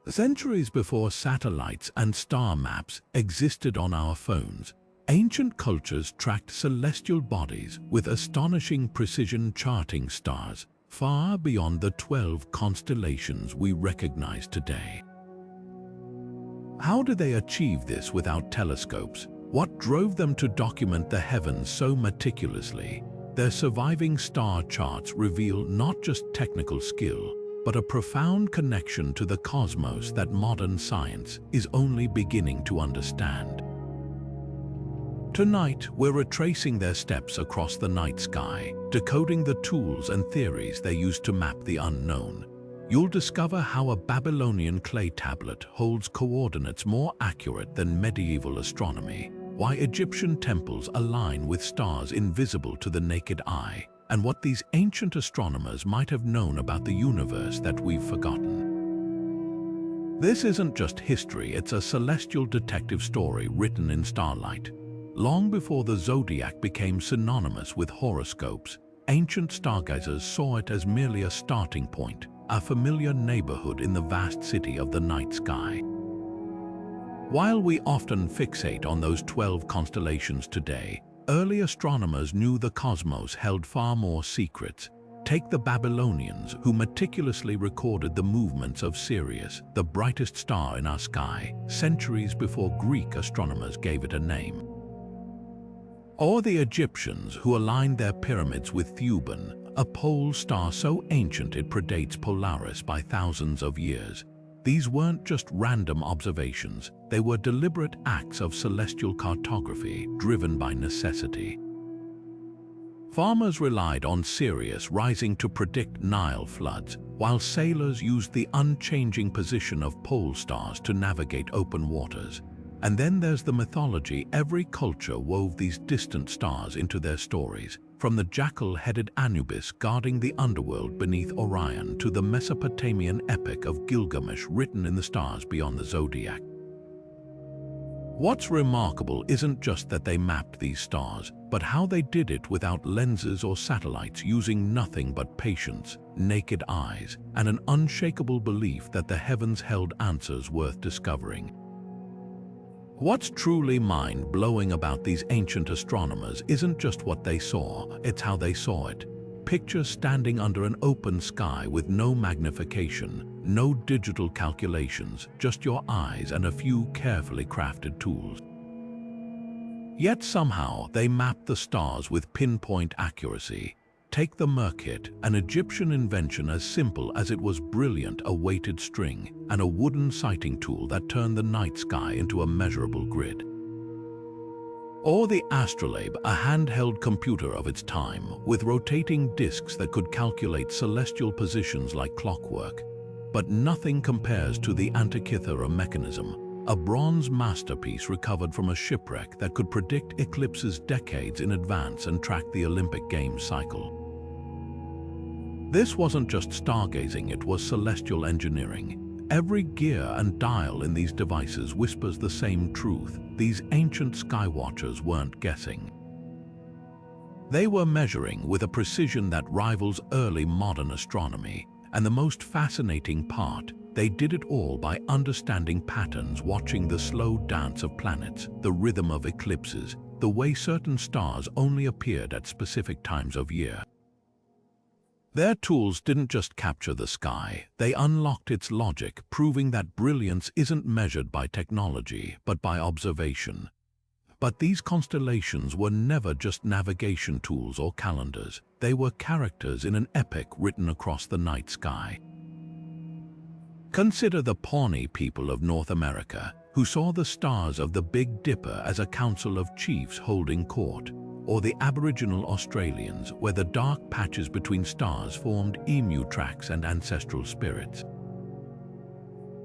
Centuries before satellites and star maps existed on our phones, ancient cultures tracked celestial bodies with astonishing precision, charting stars far beyond the 12 constellations we recognize today. How did they achieve this without telescopes? What drove them to document the heavens so meticulously? Their surviving star charts reveal not just technical skill, but a profound connection to the cosmos that modern science is only beginning to understand. Tonight, we're retracing their steps across the night sky, decoding the tools and theories they used to map the unknown. You'll discover how a Babylonian clay tablet holds coordinates more accurate than medieval astronomy, why Egyptian temples align with stars invisible to the naked eye, and what these ancient astronomers might have known about the universe that we've forgotten. This isn't just history, it's a celestial detective story written in starlight. Long before the Zodiac became synonymous with horoscopes, ancient stargazers saw it as merely a starting point, a familiar neighborhood in the vast city of the night sky. While we often fixate on those 12 constellations today, early astronomers knew the cosmos held far more secrets. Take the Babylonians, who meticulously recorded the movements of Sirius, the brightest star in our sky, centuries before Greek astronomers gave it a name. Or the Egyptians, who aligned their pyramids with Theban, a pole star so ancient it predates Polaris by thousands of years. These weren't just random observations, they were deliberate acts of celestial cartography driven by necessity. Farmers relied on Sirius rising to predict Nile floods, while sailors used the unchanging position of pole stars to navigate open waters. And then there's the mythology. Every culture wove these distant stars into their stories, from the jackal-headed Anubis guarding the underworld beneath Orion to the Mesopotamian epic of Gilgamesh written in the stars beyond the Zodiac. What's remarkable isn't just that they mapped these stars, but how they did it without lenses or satellites, using nothing but patience, naked eyes, and an unshakable belief that the heavens held answers worth discovering. What's truly mind-blowing about these ancient astronomers isn't just what they saw, it's how they saw it. Picture standing under an open sky with no magnification, no digital calculations, just your eyes and a few carefully crafted tools. Yet somehow they mapped the stars with pinpoint accuracy. Take the Merkit, an Egyptian invention as simple as it was brilliant, a weighted string and a wooden sighting tool that turned the night sky into a measurable grid. Or the astrolabe, a handheld computer of its time, with rotating disks that could calculate celestial positions like clockwork. But nothing compares to the Antikythera mechanism, a bronze masterpiece recovered from a shipwreck that could predict eclipses decades in advance and track the Olympic Games cycle. This wasn't just stargazing, it was celestial engineering. Every gear and dial in these devices whispers the same truth. These ancient skywatchers weren't guessing. They were measuring with a precision that rivals early modern astronomy. And the most fascinating part, they did it all by understanding patterns, watching the slow dance of planets, the rhythm of eclipses, the way certain stars only appeared at specific times of year. Their tools didn't just capture the sky, they unlocked its logic, proving that brilliance isn't measured by technology, but by observation. But these constellations were never just navigation tools or calendars. They were characters in an epic written across the night sky. Consider the Pawnee people of North America, who saw the stars of the Big Dipper as a council of chiefs holding court, or the Aboriginal Australians, where the dark patches between stars formed emu tracks and ancestral spirits.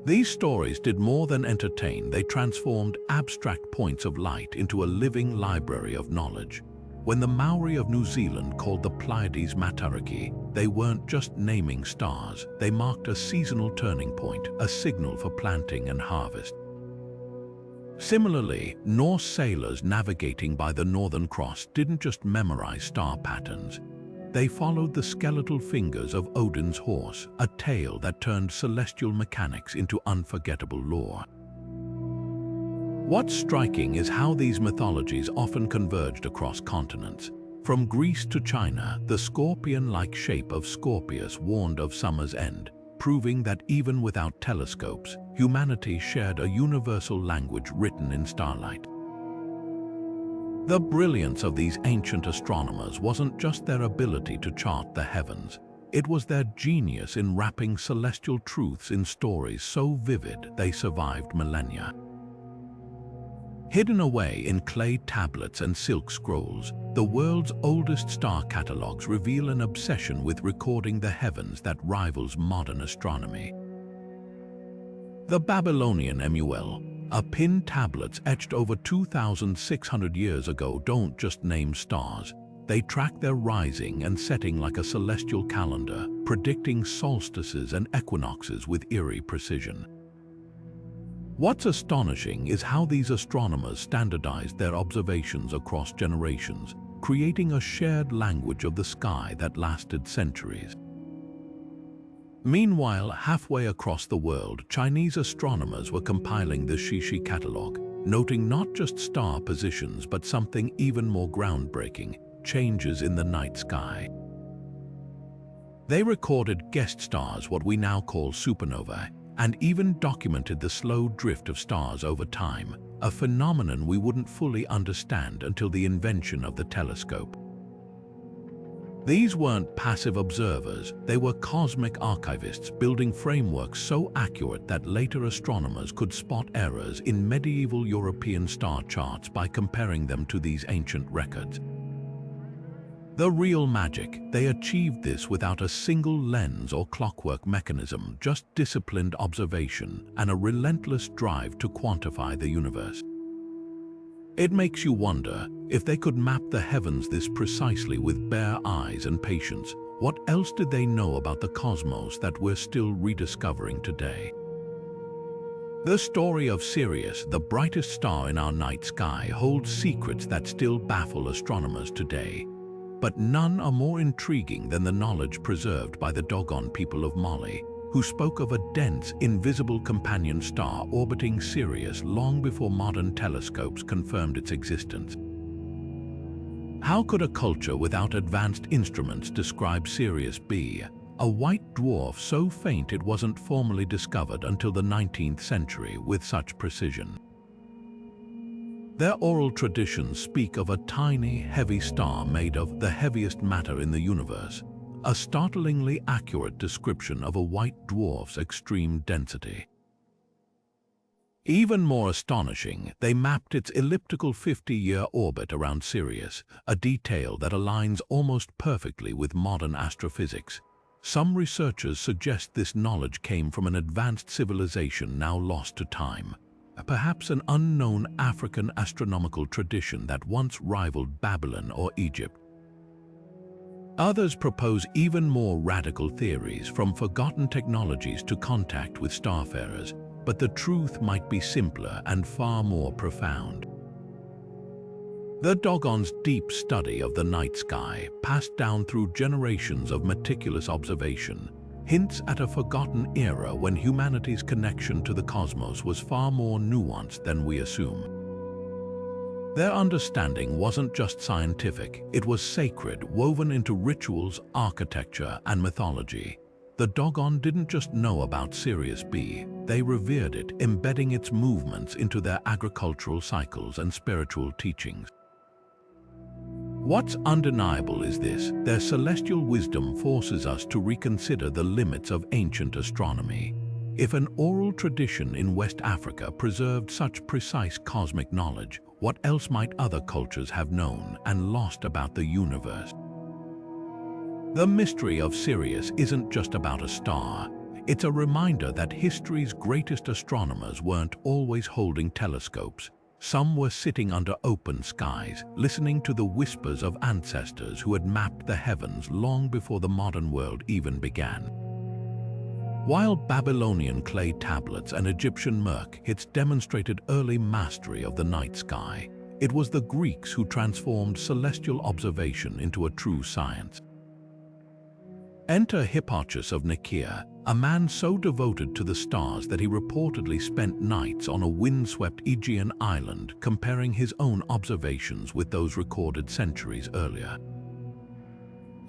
These stories did more than entertain, they transformed abstract points of light into a living library of knowledge. When the Maori of New Zealand called the Pleiades Matariki, they weren't just naming stars, they marked a seasonal turning point, a signal for planting and harvest. Similarly, Norse sailors navigating by the Northern Cross didn't just memorize star patterns. They followed the skeletal fingers of Odin's horse, a tale that turned celestial mechanics into unforgettable lore. What's striking is how these mythologies often converged across continents. From Greece to China, the scorpion-like shape of Scorpius warned of summer's end, proving that even without telescopes, humanity shared a universal language written in starlight. The brilliance of these ancient astronomers wasn't just their ability to chart the heavens. It was their genius in wrapping celestial truths in stories so vivid they survived millennia. Hidden away in clay tablets and silk scrolls, the world's oldest star catalogues reveal an obsession with recording the heavens that rivals modern astronomy. The Babylonian MUL.APIN tablets etched over 2,600 years ago don't just name stars. They track their rising and setting like a celestial calendar, predicting solstices and equinoxes with eerie precision. What's astonishing is how these astronomers standardized their observations across generations, creating a shared language of the sky that lasted centuries. Meanwhile, halfway across the world, Chinese astronomers were compiling the Shishi catalog, noting not just star positions but something even more groundbreaking: changes in the night sky. They recorded guest stars, what we now call supernovae, and even documented the slow drift of stars over time, a phenomenon we wouldn't fully understand until the invention of the telescope. These weren't passive observers, they were cosmic archivists building frameworks so accurate that later astronomers could spot errors in medieval European star charts by comparing them to these ancient records. The real magic: they achieved this without a single lens or clockwork mechanism, just disciplined observation and a relentless drive to quantify the universe. It makes you wonder, if they could map the heavens this precisely with bare eyes and patience, what else did they know about the cosmos that we're still rediscovering today? The story of Sirius, the brightest star in our night sky, holds secrets that still baffle astronomers today. But none are more intriguing than the knowledge preserved by the Dogon people of Mali, who spoke of a dense, invisible companion star orbiting Sirius long before modern telescopes confirmed its existence. How could a culture without advanced instruments describe Sirius B, a white dwarf so faint it wasn't formally discovered until the 19th century, with such precision? Their oral traditions speak of a tiny, heavy star made of the heaviest matter in the universe, a startlingly accurate description of a white dwarf's extreme density. Even more astonishing, they mapped its elliptical 50-year orbit around Sirius, a detail that aligns almost perfectly with modern astrophysics. Some researchers suggest this knowledge came from an advanced civilization now lost to time, perhaps an unknown African astronomical tradition that once rivaled Babylon or Egypt. Others propose even more radical theories, from forgotten technologies to contact with starfarers, but the truth might be simpler and far more profound. The Dogon's deep study of the night sky, passed down through generations of meticulous observation, hints at a forgotten era when humanity's connection to the cosmos was far more nuanced than we assume. Their understanding wasn't just scientific, it was sacred, woven into rituals, architecture, and mythology. The Dogon didn't just know about Sirius B, they revered it, embedding its movements into their agricultural cycles and spiritual teachings. What's undeniable is this: their celestial wisdom forces us to reconsider the limits of ancient astronomy. If an oral tradition in West Africa preserved such precise cosmic knowledge, what else might other cultures have known and lost about the universe? The mystery of Sirius isn't just about a star. It's a reminder that history's greatest astronomers weren't always holding telescopes. Some were sitting under open skies, listening to the whispers of ancestors who had mapped the heavens long before the modern world even began. While Babylonian clay tablets and Egyptian murk hits demonstrated early mastery of the night sky, it was the Greeks who transformed celestial observation into a true science. Enter Hipparchus of Nicaea, a man so devoted to the stars that he reportedly spent nights on a windswept Aegean island comparing his own observations with those recorded centuries earlier.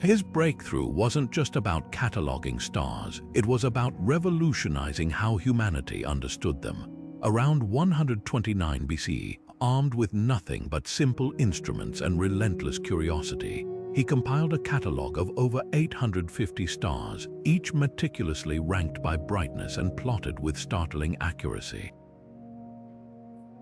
His breakthrough wasn't just about cataloging stars, it was about revolutionizing how humanity understood them. Around 129 BCE, armed with nothing but simple instruments and relentless curiosity, he compiled a catalogue of over 850 stars, each meticulously ranked by brightness and plotted with startling accuracy.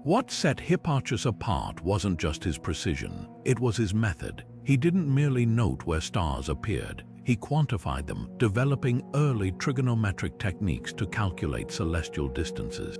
What set Hipparchus apart wasn't just his precision, it was his method. He didn't merely note where stars appeared, he quantified them, developing early trigonometric techniques to calculate celestial distances.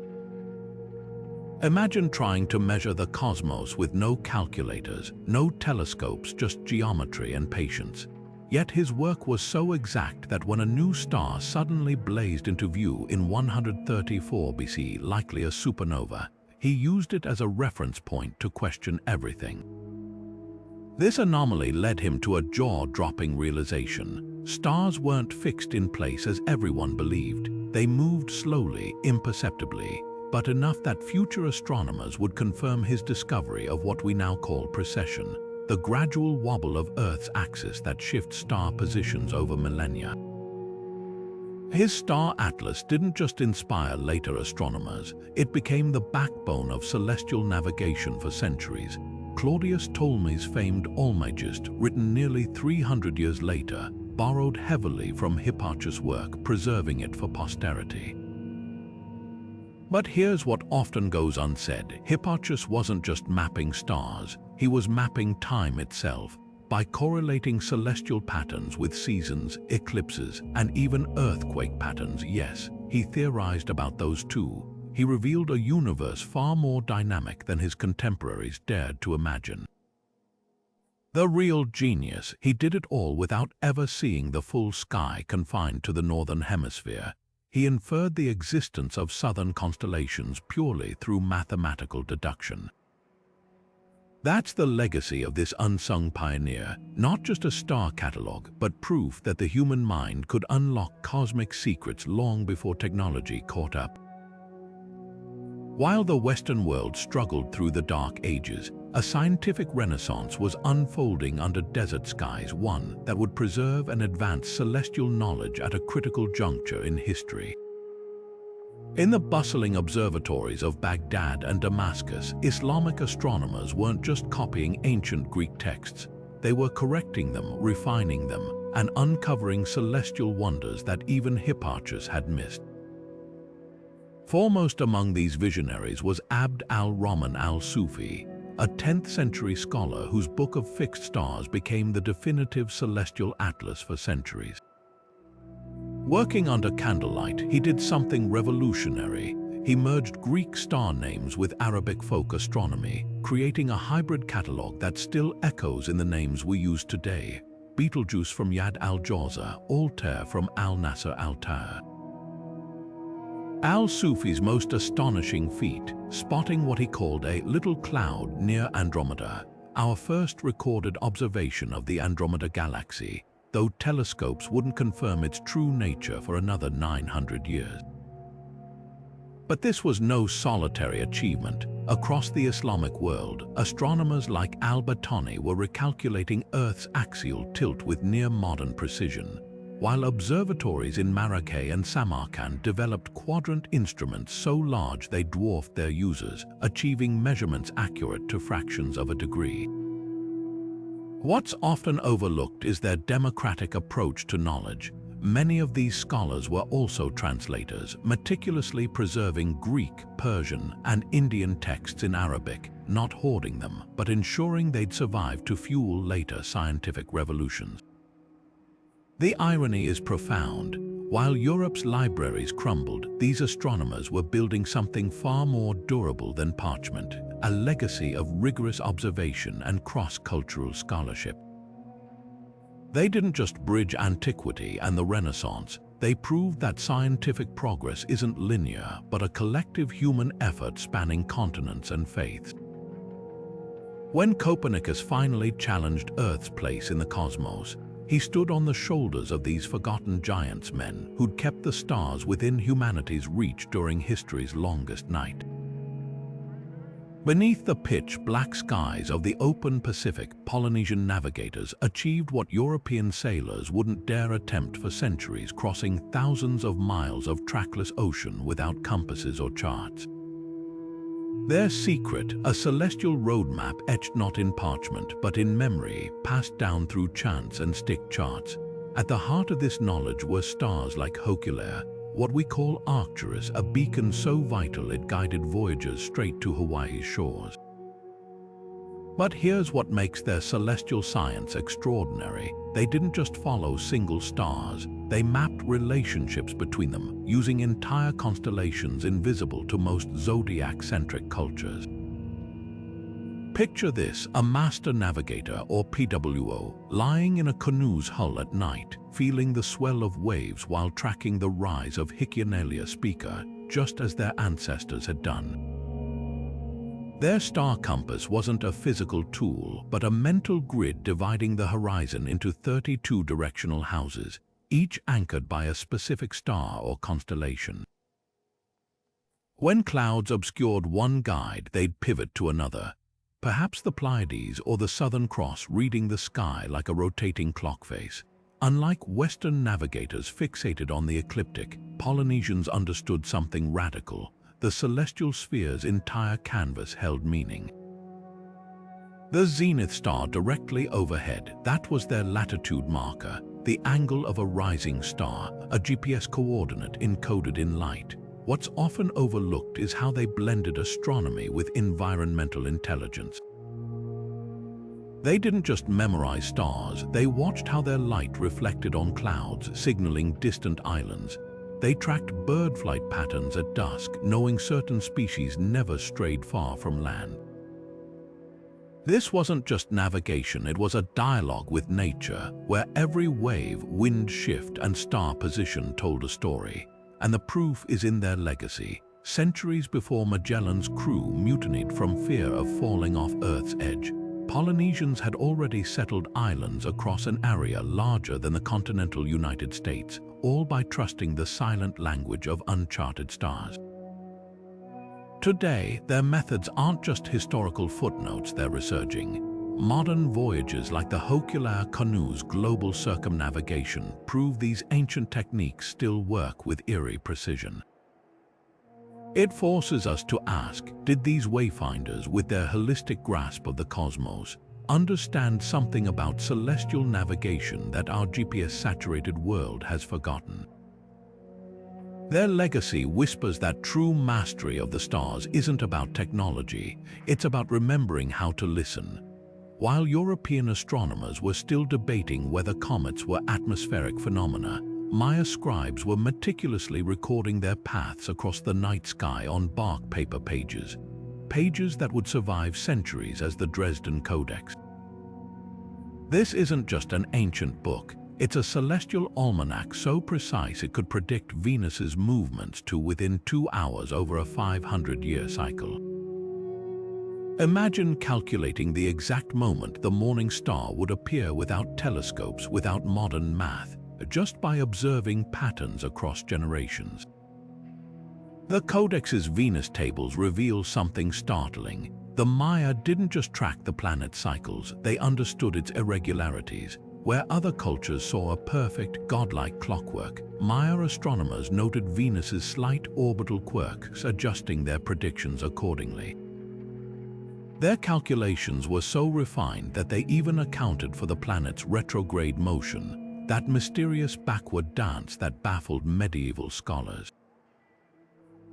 Imagine trying to measure the cosmos with no calculators, no telescopes, just geometry and patience. Yet his work was so exact that when a new star suddenly blazed into view in 134 BC, likely a supernova, he used it as a reference point to question everything. This anomaly led him to a jaw-dropping realization. Stars weren't fixed in place as everyone believed. They moved slowly, imperceptibly, but enough that future astronomers would confirm his discovery of what we now call precession, the gradual wobble of Earth's axis that shifts star positions over millennia. His star atlas didn't just inspire later astronomers, it became the backbone of celestial navigation for centuries. Claudius Ptolemy's famed Almagest, written nearly 300 years later, borrowed heavily from Hipparchus' work, preserving it for posterity. But here's what often goes unsaid. Hipparchus wasn't just mapping stars, he was mapping time itself. By correlating celestial patterns with seasons, eclipses, and even earthquake patterns, yes, he theorized about those too. He revealed a universe far more dynamic than his contemporaries dared to imagine. The real genius, he did it all without ever seeing the full sky confined to the northern hemisphere. He inferred the existence of southern constellations purely through mathematical deduction. That's the legacy of this unsung pioneer, not just a star catalogue, but proof that the human mind could unlock cosmic secrets long before technology caught up. While the Western world struggled through the Dark Ages, a scientific renaissance was unfolding under desert skies, one that would preserve and advance celestial knowledge at a critical juncture in history. In the bustling observatories of Baghdad and Damascus, Islamic astronomers weren't just copying ancient Greek texts, they were correcting them, refining them, and uncovering celestial wonders that even Hipparchus had missed. Foremost among these visionaries was Abd al-Rahman al-Sufi, a 10th century scholar whose Book of Fixed Stars became the definitive celestial atlas for centuries. Working under candlelight, he did something revolutionary. He merged Greek star names with Arabic folk astronomy, creating a hybrid catalogue that still echoes in the names we use today: Betelgeuse from Yad al-Jawza, Altair from al-Nasser al-Taher. Al-Sufi's most astonishing feat, spotting what he called a little cloud near Andromeda, our first recorded observation of the Andromeda galaxy, though telescopes wouldn't confirm its true nature for another 900 years. But this was no solitary achievement. Across the Islamic world, astronomers like al-Battani were recalculating Earth's axial tilt with near-modern precision, while observatories in Marrakech and Samarkand developed quadrant instruments so large they dwarfed their users, achieving measurements accurate to fractions of a degree. What's often overlooked is their democratic approach to knowledge. Many of these scholars were also translators, meticulously preserving Greek, Persian, and Indian texts in Arabic, not hoarding them, but ensuring they'd survive to fuel later scientific revolutions. The irony is profound. While Europe's libraries crumbled, these astronomers were building something far more durable than parchment, a legacy of rigorous observation and cross-cultural scholarship. They didn't just bridge antiquity and the Renaissance, they proved that scientific progress isn't linear, but a collective human effort spanning continents and faiths. When Copernicus finally challenged Earth's place in the cosmos, He stood on the shoulders of these forgotten giants, men who'd kept the stars within humanity's reach during history's longest night. Beneath the pitch-black skies of the open Pacific, Polynesian navigators achieved what European sailors wouldn't dare attempt for centuries, crossing thousands of miles of trackless ocean without compasses or charts. Their secret, a celestial roadmap etched not in parchment but in memory, passed down through chants and stick charts. At the heart of this knowledge were stars like Hokulea, what we call Arcturus, a beacon so vital it guided voyagers straight to Hawaii's shores. But here's what makes their celestial science extraordinary. They didn't just follow single stars, they mapped relationships between them, using entire constellations invisible to most zodiac-centric cultures. Picture this, a master navigator, or PWO, lying in a canoe's hull at night, feeling the swell of waves while tracking the rise of Hipparchus speaker, just as their ancestors had done. Their star compass wasn't a physical tool, but a mental grid dividing the horizon into 32 directional houses, each anchored by a specific star or constellation. When clouds obscured one guide, they'd pivot to another, perhaps the Pleiades or the Southern Cross, reading the sky like a rotating clock face. Unlike Western navigators fixated on the ecliptic, Polynesians understood something radical. The celestial sphere's entire canvas held meaning. The zenith star directly overhead, that was their latitude marker, the angle of a rising star, a GPS coordinate encoded in light. What's often overlooked is how they blended astronomy with environmental intelligence. They didn't just memorize stars, they watched how their light reflected on clouds, signaling distant islands. They tracked bird flight patterns at dusk, knowing certain species never strayed far from land. This wasn't just navigation, it was a dialogue with nature, where every wave, wind shift, and star position told a story. And the proof is in their legacy. Centuries before Magellan's crew mutinied from fear of falling off Earth's edge, Polynesians had already settled islands across an area larger than the continental United States, all by trusting the silent language of uncharted stars. Today, their methods aren't just historical footnotes they're resurging. Modern voyages like the Hokulea canoe's global circumnavigation prove these ancient techniques still work with eerie precision. It forces us to ask, did these wayfinders, with their holistic grasp of the cosmos, understand something about celestial navigation that our GPS-saturated world has forgotten? Their legacy whispers that true mastery of the stars isn't about technology, it's about remembering how to listen. While European astronomers were still debating whether comets were atmospheric phenomena, Maya scribes were meticulously recording their paths across the night sky on bark paper pages, pages that would survive centuries as the Dresden Codex. This isn't just an ancient book, it's a celestial almanac so precise it could predict Venus's movements to within 2 hours over a 500-year cycle. Imagine calculating the exact moment the morning star would appear without telescopes, without modern math, just by observing patterns across generations. The Codex's Venus tables reveal something startling. The Maya didn't just track the planet's cycles, they understood its irregularities. Where other cultures saw a perfect, godlike clockwork, Maya astronomers noted Venus's slight orbital quirks, adjusting their predictions accordingly. Their calculations were so refined that they even accounted for the planet's retrograde motion, that mysterious backward dance that baffled medieval scholars.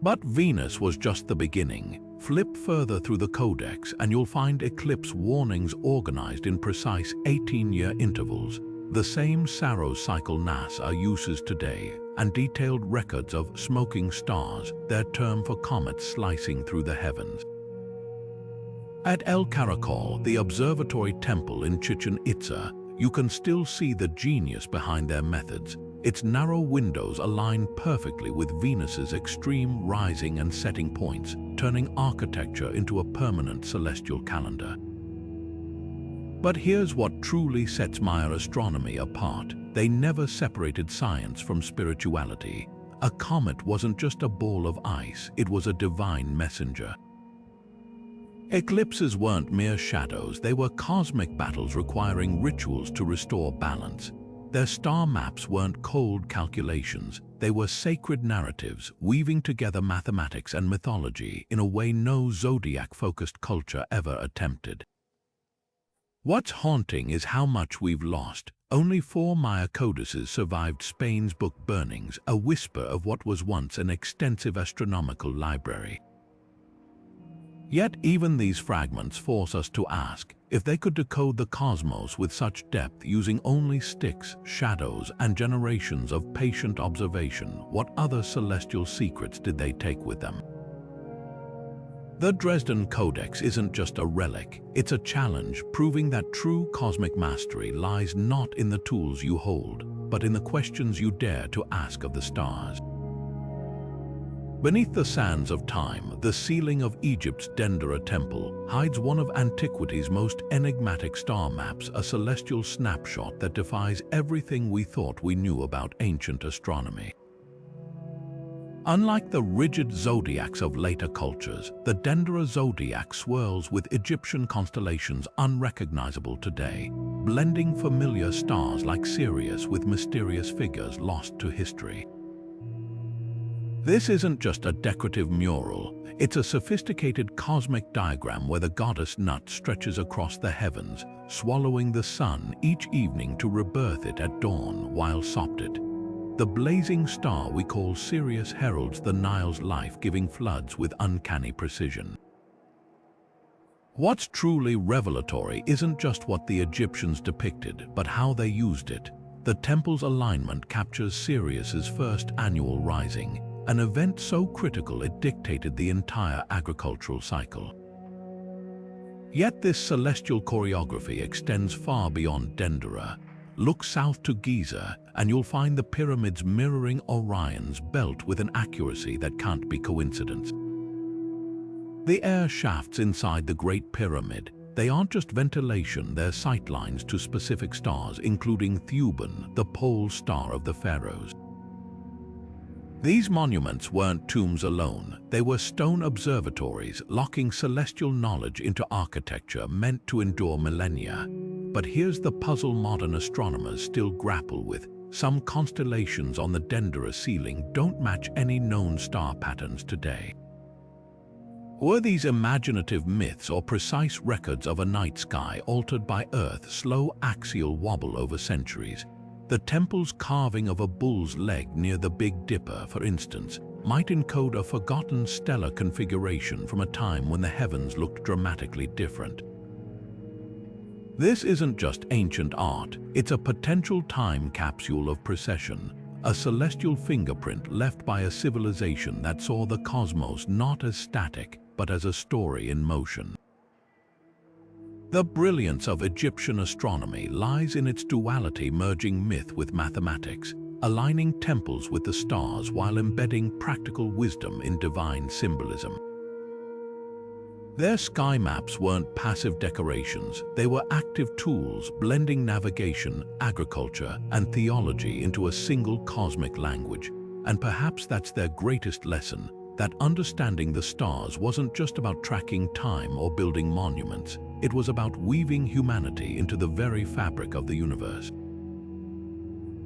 But Venus was just the beginning. Flip further through the Codex and you'll find eclipse warnings organized in precise 18-year intervals, the same Saros cycle NASA uses today, and detailed records of smoking stars, their term for comets slicing through the heavens. At El Caracol, the observatory temple in Chichen Itza, you can still see the genius behind their methods. Its narrow windows align perfectly with Venus's extreme rising and setting points, turning architecture into a permanent celestial calendar. But here's what truly sets Maya astronomy apart. They never separated science from spirituality. A comet wasn't just a ball of ice, it was a divine messenger. Eclipses weren't mere shadows, they were cosmic battles requiring rituals to restore balance. Their star maps weren't cold calculations, they were sacred narratives, weaving together mathematics and mythology in a way no zodiac-focused culture ever attempted. What's haunting is how much we've lost. Only 4 Maya codices survived Spain's book burnings, a whisper of what was once an extensive astronomical library. Yet even these fragments force us to ask, if they could decode the cosmos with such depth using only sticks, shadows, and generations of patient observation, what other celestial secrets did they take with them? The Dresden Codex isn't just a relic, it's a challenge, proving that true cosmic mastery lies not in the tools you hold, but in the questions you dare to ask of the stars. Beneath the sands of time, the ceiling of Egypt's Dendera temple hides one of antiquity's most enigmatic star maps, a celestial snapshot that defies everything we thought we knew about ancient astronomy. Unlike the rigid zodiacs of later cultures, the Dendera zodiac swirls with Egyptian constellations unrecognizable today, blending familiar stars like Sirius with mysterious figures lost to history. This isn't just a decorative mural, it's a sophisticated cosmic diagram where the goddess Nut stretches across the heavens, swallowing the sun each evening to rebirth it at dawn while Soptit. The blazing star we call Sirius heralds the Nile's life-giving floods with uncanny precision. What's truly revelatory isn't just what the Egyptians depicted, but how they used it. The temple's alignment captures Sirius's first annual rising, an event so critical it dictated the entire agricultural cycle. Yet this celestial choreography extends far beyond Dendera. Look south to Giza, and you'll find the pyramids mirroring Orion's belt with an accuracy that can't be coincidence. The air shafts inside the Great Pyramid, they aren't just ventilation, they're sightlines to specific stars, including Theban, the pole star of the pharaohs. These monuments weren't tombs alone, they were stone observatories, locking celestial knowledge into architecture meant to endure millennia. But here's the puzzle modern astronomers still grapple with. Some constellations on the Dendera ceiling don't match any known star patterns today. Were these imaginative myths or precise records of a night sky altered by Earth's slow axial wobble over centuries? The temple's carving of a bull's leg near the Big Dipper, for instance, might encode a forgotten stellar configuration from a time when the heavens looked dramatically different. This isn't just ancient art, it's a potential time capsule of precession, a celestial fingerprint left by a civilization that saw the cosmos not as static, but as a story in motion. The brilliance of Egyptian astronomy lies in its duality, merging myth with mathematics, aligning temples with the stars while embedding practical wisdom in divine symbolism. Their sky maps weren't passive decorations, they were active tools blending navigation, agriculture, and theology into a single cosmic language. And perhaps that's their greatest lesson, that understanding the stars wasn't just about tracking time or building monuments, it was about weaving humanity into the very fabric of the universe.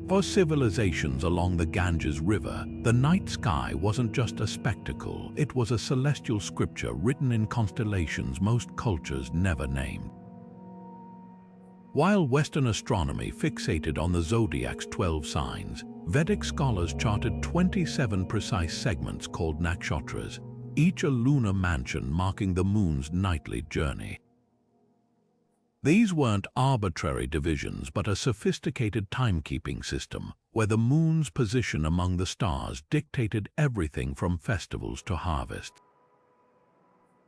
For civilizations along the Ganges River, the night sky wasn't just a spectacle, it was a celestial scripture written in constellations most cultures never named. While Western astronomy fixated on the zodiac's 12 signs, Vedic scholars charted 27 precise segments called nakshatras, each a lunar mansion marking the moon's nightly journey. These weren't arbitrary divisions, but a sophisticated timekeeping system, where the moon's position among the stars dictated everything from festivals to harvest.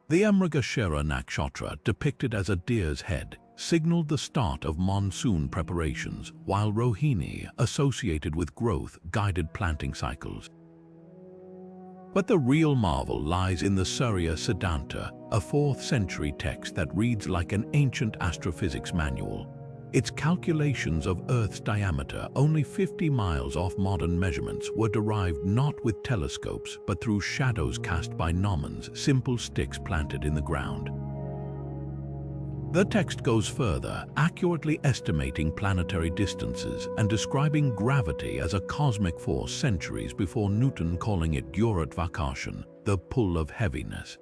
The Mrigashira nakshatra, depicted as a deer's head, signaled the start of monsoon preparations, while Rohini, associated with growth, guided planting cycles. But the real marvel lies in the Surya Siddhanta, a 4th century text that reads like an ancient astrophysics manual. Its calculations of Earth's diameter, only 50 miles off modern measurements, were derived not with telescopes but through shadows cast by gnomons, simple sticks planted in the ground. The text goes further, accurately estimating planetary distances and describing gravity as a cosmic force centuries before Newton calling it Gurutvakashan, the pull of heaviness.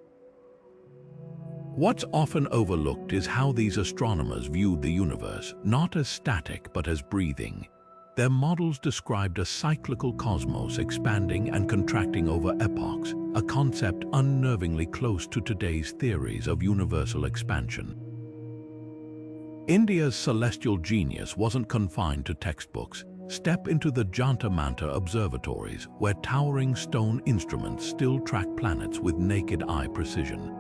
What's often overlooked is how these astronomers viewed the universe, not as static but as breathing. Their models described a cyclical cosmos expanding and contracting over epochs, a concept unnervingly close to today's theories of universal expansion. India's celestial genius wasn't confined to textbooks. Step into the Jantar-Mantar observatories, where towering stone instruments still track planets with naked-eye precision.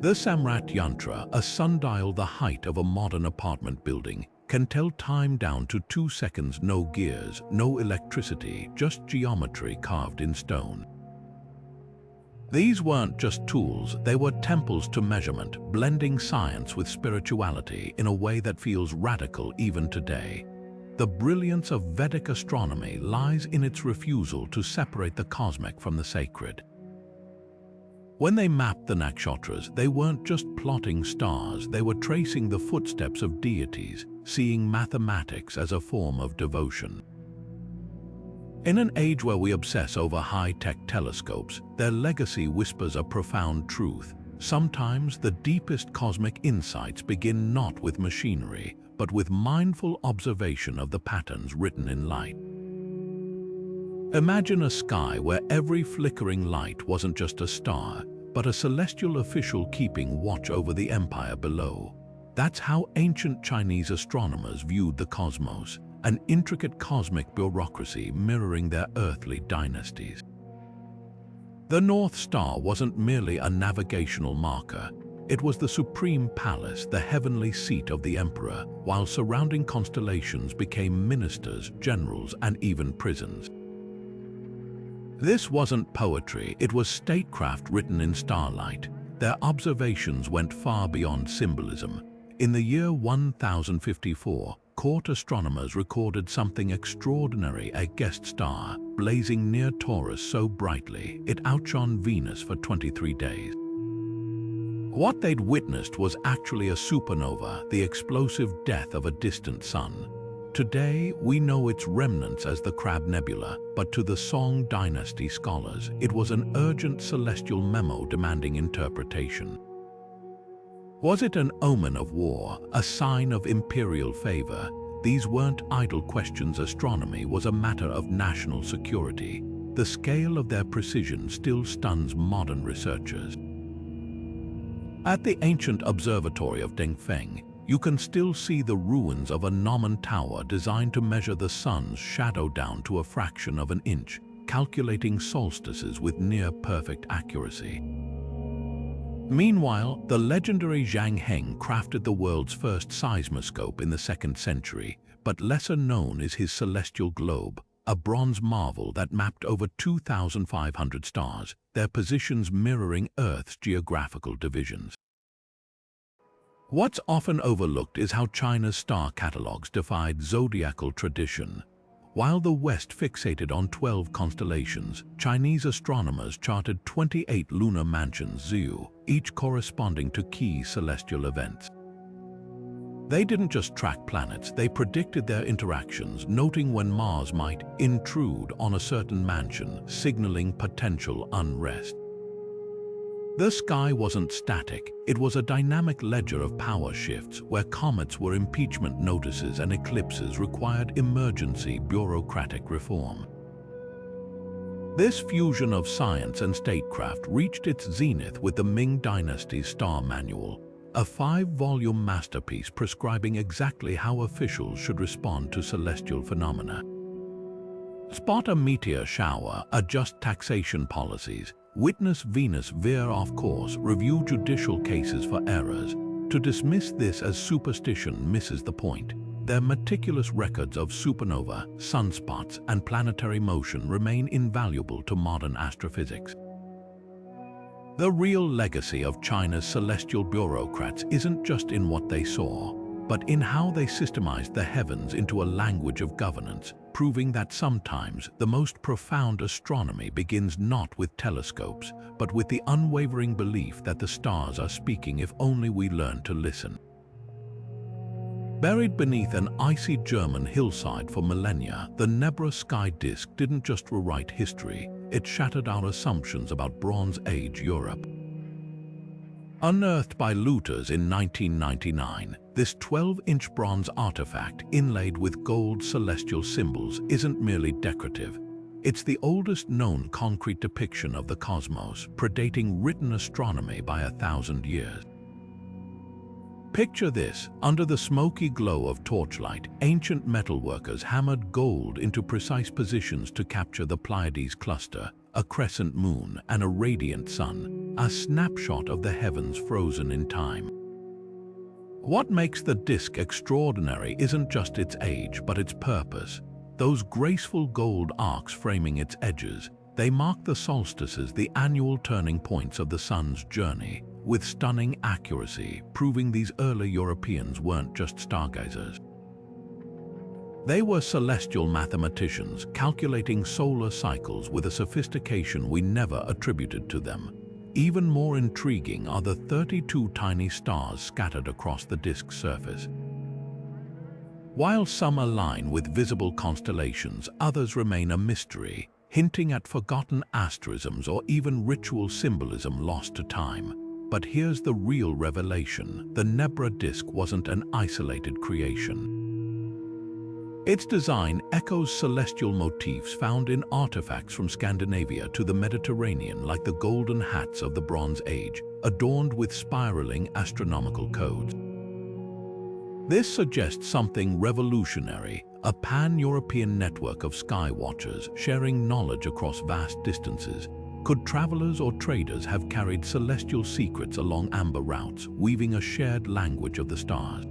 The Samrat Yantra, a sundial the height of a modern apartment building, can tell time down to 2 seconds, no gears, no electricity, just geometry carved in stone. These weren't just tools, they were temples to measurement, blending science with spirituality in a way that feels radical even today. The brilliance of Vedic astronomy lies in its refusal to separate the cosmic from the sacred. When they mapped the nakshatras, they weren't just plotting stars, they were tracing the footsteps of deities, seeing mathematics as a form of devotion. In an age where we obsess over high-tech telescopes, their legacy whispers a profound truth. Sometimes the deepest cosmic insights begin not with machinery, but with mindful observation of the patterns written in light. Imagine a sky where every flickering light wasn't just a star, but a celestial official keeping watch over the empire below. That's how ancient Chinese astronomers viewed the cosmos, an intricate cosmic bureaucracy mirroring their earthly dynasties. The North Star wasn't merely a navigational marker. It was the supreme palace, the heavenly seat of the emperor, while surrounding constellations became ministers, generals, and even prisons. This wasn't poetry, it was statecraft written in starlight. Their observations went far beyond symbolism. In the year 1054, court astronomers recorded something extraordinary: a guest star, blazing near Taurus so brightly it outshone Venus for 23 days. What they'd witnessed was actually a supernova, the explosive death of a distant sun. Today, we know its remnants as the Crab Nebula, but to the Song Dynasty scholars, it was an urgent celestial memo demanding interpretation. Was it an omen of war, a sign of imperial favor? These weren't idle questions. Astronomy was a matter of national security. The scale of their precision still stuns modern researchers. At the ancient observatory of Dengfeng, you can still see the ruins of a gnomon tower designed to measure the sun's shadow down to a fraction of an inch, calculating solstices with near-perfect accuracy. Meanwhile, the legendary Zhang Heng crafted the world's first seismoscope in the 2nd century, but lesser known is his celestial globe, a bronze marvel that mapped over 2,500 stars, their positions mirroring Earth's geographical divisions. What's often overlooked is how China's star catalogues defied zodiacal tradition. While the West fixated on 12 constellations, Chinese astronomers charted 28 lunar mansions ZU, each corresponding to key celestial events. They didn't just track planets, they predicted their interactions, noting when Mars might intrude on a certain mansion, signaling potential unrest. The sky wasn't static, it was a dynamic ledger of power shifts where comets were impeachment notices and eclipses required emergency bureaucratic reform. This fusion of science and statecraft reached its zenith with the Ming Dynasty's Star Manual, a 5-volume masterpiece prescribing exactly how officials should respond to celestial phenomena. Spot a meteor shower, adjust taxation policies, witness Venus veer off course, review judicial cases for errors. To dismiss this as superstition misses the point. their meticulous records of supernova, sunspots, and planetary motion remain invaluable to modern astrophysics. The real legacy of China's celestial bureaucrats isn't just in what they saw, but in how they systemized the heavens into a language of governance, proving that sometimes the most profound astronomy begins not with telescopes, but with the unwavering belief that the stars are speaking if only we learn to listen. Buried beneath an icy German hillside for millennia, the Nebra sky disk didn't just rewrite history, it shattered our assumptions about Bronze Age Europe. Unearthed by looters in 1999, this 12-inch bronze artifact inlaid with gold celestial symbols isn't merely decorative. It's the oldest known concrete depiction of the cosmos, predating written astronomy by 1,000 years. Picture this: under the smoky glow of torchlight, ancient metalworkers hammered gold into precise positions to capture the Pleiades cluster, a crescent moon, and a radiant sun, a snapshot of the heavens frozen in time. What makes the disk extraordinary isn't just its age, but its purpose. Those graceful gold arcs framing its edges, they mark the solstices, the annual turning points of the sun's journey, with stunning accuracy, proving these early Europeans weren't just stargazers. They were celestial mathematicians, calculating solar cycles with a sophistication we never attributed to them. Even more intriguing are the 32 tiny stars scattered across the disk's surface. While some align with visible constellations, others remain a mystery, hinting at forgotten asterisms or even ritual symbolism lost to time. But here's the real revelation: the Nebra disk wasn't an isolated creation. Its design echoes celestial motifs found in artifacts from Scandinavia to the Mediterranean, like the golden hats of the Bronze Age, adorned with spiraling astronomical codes. This suggests something revolutionary: a pan-European network of skywatchers sharing knowledge across vast distances. Could travelers or traders have carried celestial secrets along amber routes, weaving a shared language of the stars?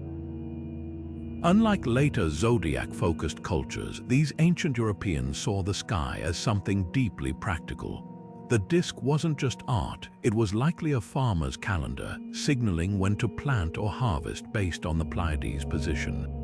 Unlike later Zodiac-focused cultures, these ancient Europeans saw the sky as something deeply practical. The disk wasn't just art, it was likely a farmer's calendar, signaling when to plant or harvest based on the Pleiades' position.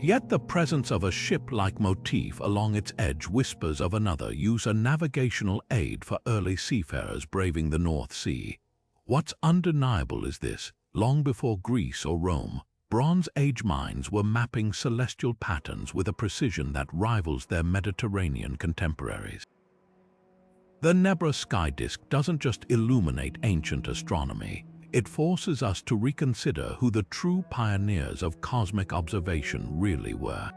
Yet the presence of a ship-like motif along its edge whispers of another use: a navigational aid for early seafarers braving the North Sea. What's undeniable is this: long before Greece or Rome, Bronze Age minds were mapping celestial patterns with a precision that rivals their Mediterranean contemporaries. The Nebra sky disk doesn't just illuminate ancient astronomy, it forces us to reconsider who the true pioneers of cosmic observation really were.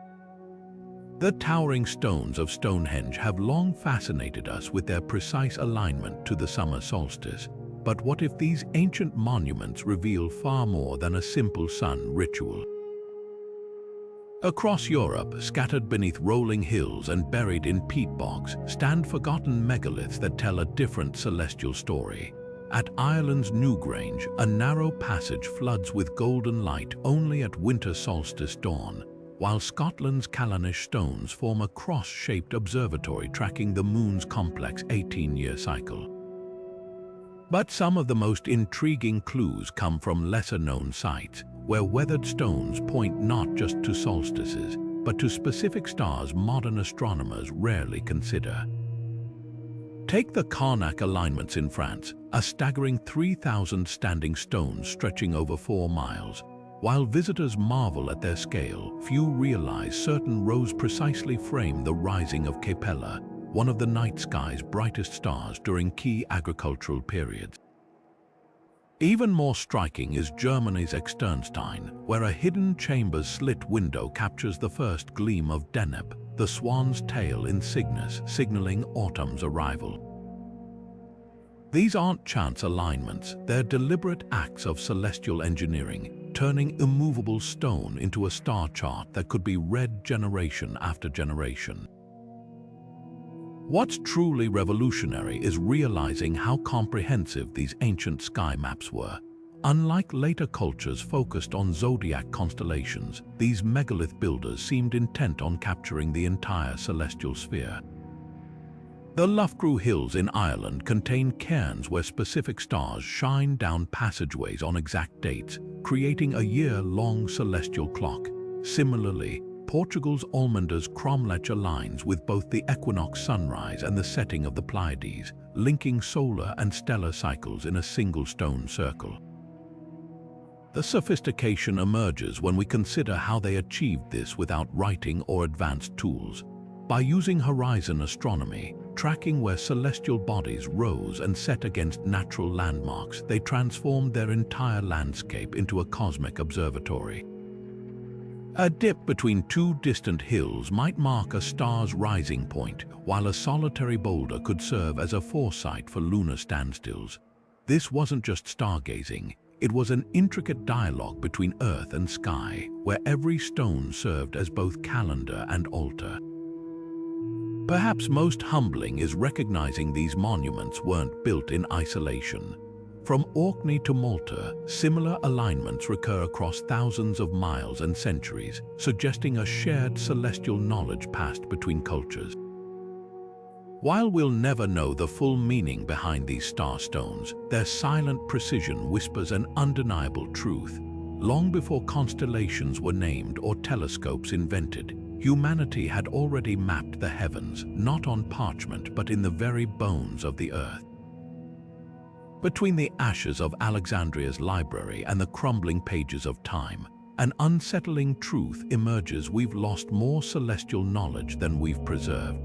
The towering stones of Stonehenge have long fascinated us with their precise alignment to the summer solstice. But what if these ancient monuments reveal far more than a simple sun ritual? Across Europe, scattered beneath rolling hills and buried in peat bogs, stand forgotten megaliths that tell a different celestial story. At Ireland's Newgrange, a narrow passage floods with golden light only at winter solstice dawn, while Scotland's Callanish stones form a cross-shaped observatory tracking the moon's complex 18-year cycle. But some of the most intriguing clues come from lesser-known sites, where weathered stones point not just to solstices, but to specific stars modern astronomers rarely consider. Take the Carnac alignments in France, a staggering 3,000 standing stones stretching over 4 miles. While visitors marvel at their scale, few realize certain rows precisely frame the rising of Capella, one of the night sky's brightest stars during key agricultural periods. Even more striking is Germany's Externstein, where a hidden chamber's slit window captures the first gleam of Deneb, the swan's tail in Cygnus, signaling autumn's arrival. These aren't chance alignments, they're deliberate acts of celestial engineering, turning immovable stone into a star chart that could be read generation after generation. What's truly revolutionary is realizing how comprehensive these ancient sky maps were. Unlike later cultures focused on zodiac constellations, these megalith builders seemed intent on capturing the entire celestial sphere. The Loughborough Hills in Ireland contain cairns where specific stars shine down passageways on exact dates, creating a year-long celestial clock. Similarly, Portugal's Almenda's Cromlech aligns with both the equinox sunrise and the setting of the Pleiades, linking solar and stellar cycles in a single stone circle. The sophistication emerges when we consider how they achieved this without writing or advanced tools. By using horizon astronomy, tracking where celestial bodies rose and set against natural landmarks, they transformed their entire landscape into a cosmic observatory. A dip between two distant hills might mark a star's rising point, while a solitary boulder could serve as a foresight for lunar standstills. This wasn't just stargazing, it was an intricate dialogue between earth and sky, where every stone served as both calendar and altar. Perhaps most humbling is recognizing these monuments weren't built in isolation. From Orkney to Malta, similar alignments recur across thousands of miles and centuries, suggesting a shared celestial knowledge passed between cultures. While we'll never know the full meaning behind these star stones, their silent precision whispers an undeniable truth. Long before constellations were named or telescopes invented, humanity had already mapped the heavens, not on parchment but in the very bones of the earth. Between the ashes of Alexandria's library and the crumbling pages of time, an unsettling truth emerges: we've lost more celestial knowledge than we've preserved.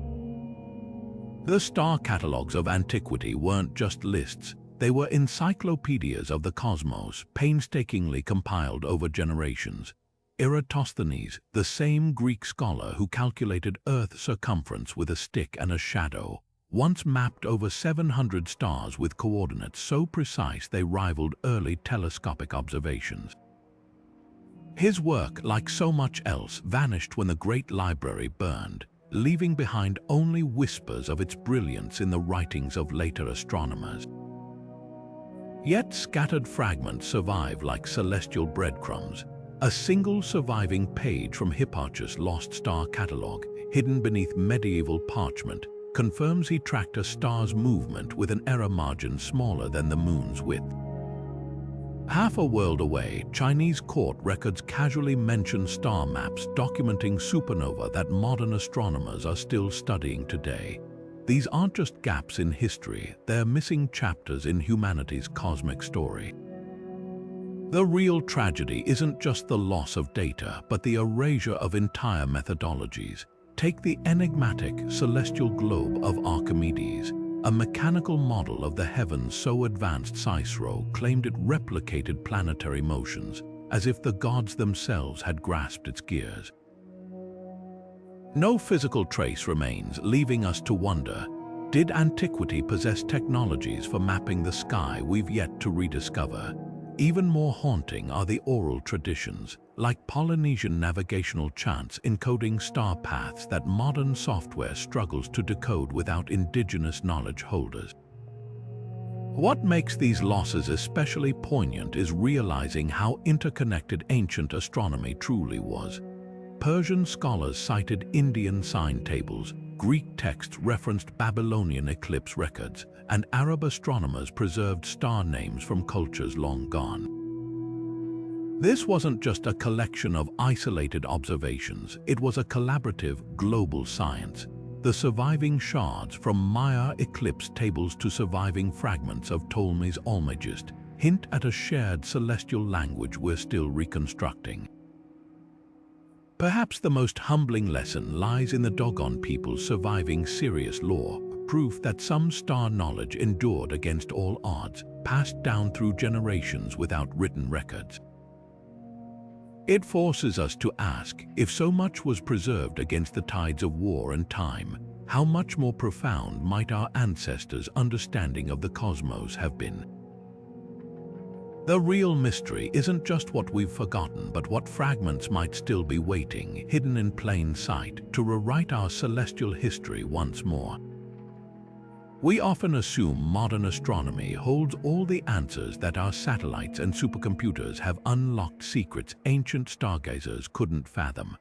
The star catalogues of antiquity weren't just lists, they were encyclopedias of the cosmos, painstakingly compiled over generations. Eratosthenes, the same Greek scholar who calculated Earth's circumference with a stick and a shadow, once mapped over 700 stars with coordinates so precise they rivaled early telescopic observations. His work, like so much else, vanished when the Great Library burned, leaving behind only whispers of its brilliance in the writings of later astronomers. Yet scattered fragments survive like celestial breadcrumbs. A single surviving page from Hipparchus' lost star catalogue, hidden beneath medieval parchment, confirms he tracked a star's movement with an error margin smaller than the moon's width. Half a world away, Chinese court records casually mention star maps documenting supernova that modern astronomers are still studying today. These aren't just gaps in history, they're missing chapters in humanity's cosmic story. The real tragedy isn't just the loss of data, but the erasure of entire methodologies. Take the enigmatic celestial globe of Archimedes. A mechanical model of the heavens so advanced Cicero claimed it replicated planetary motions, as if the gods themselves had grasped its gears. No physical trace remains, leaving us to wonder, did antiquity possess technologies for mapping the sky we've yet to rediscover? Even more haunting are the oral traditions, like Polynesian navigational chants encoding star paths that modern software struggles to decode without indigenous knowledge holders. What makes these losses especially poignant is realizing how interconnected ancient astronomy truly was. Persian scholars cited Indian sign tables, Greek texts referenced Babylonian eclipse records, and Arab astronomers preserved star names from cultures long gone. This wasn't just a collection of isolated observations, it was a collaborative, global science. The surviving shards, from Maya eclipse tables to surviving fragments of Ptolemy's Almagest, hint at a shared celestial language we're still reconstructing. Perhaps the most humbling lesson lies in the Dogon people's surviving Sirius lore, proof that some star knowledge endured against all odds, passed down through generations without written records. It forces us to ask, if so much was preserved against the tides of war and time, how much more profound might our ancestors' understanding of the cosmos have been? The real mystery isn't just what we've forgotten, but what fragments might still be waiting, hidden in plain sight, to rewrite our celestial history once more. We often assume modern astronomy holds all the answers, that our satellites and supercomputers have unlocked secrets ancient stargazers couldn't fathom.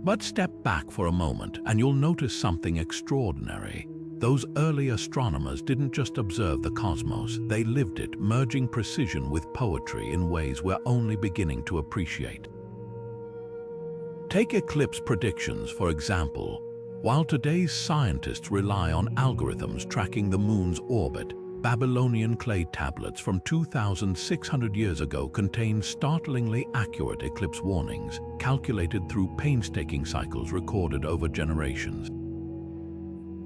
But step back for a moment and you'll notice something extraordinary. Those early astronomers didn't just observe the cosmos, they lived it, merging precision with poetry in ways we're only beginning to appreciate. Take eclipse predictions, for example. While today's scientists rely on algorithms tracking the moon's orbit, Babylonian clay tablets from 2,600 years ago contain startlingly accurate eclipse warnings, calculated through painstaking cycles recorded over generations.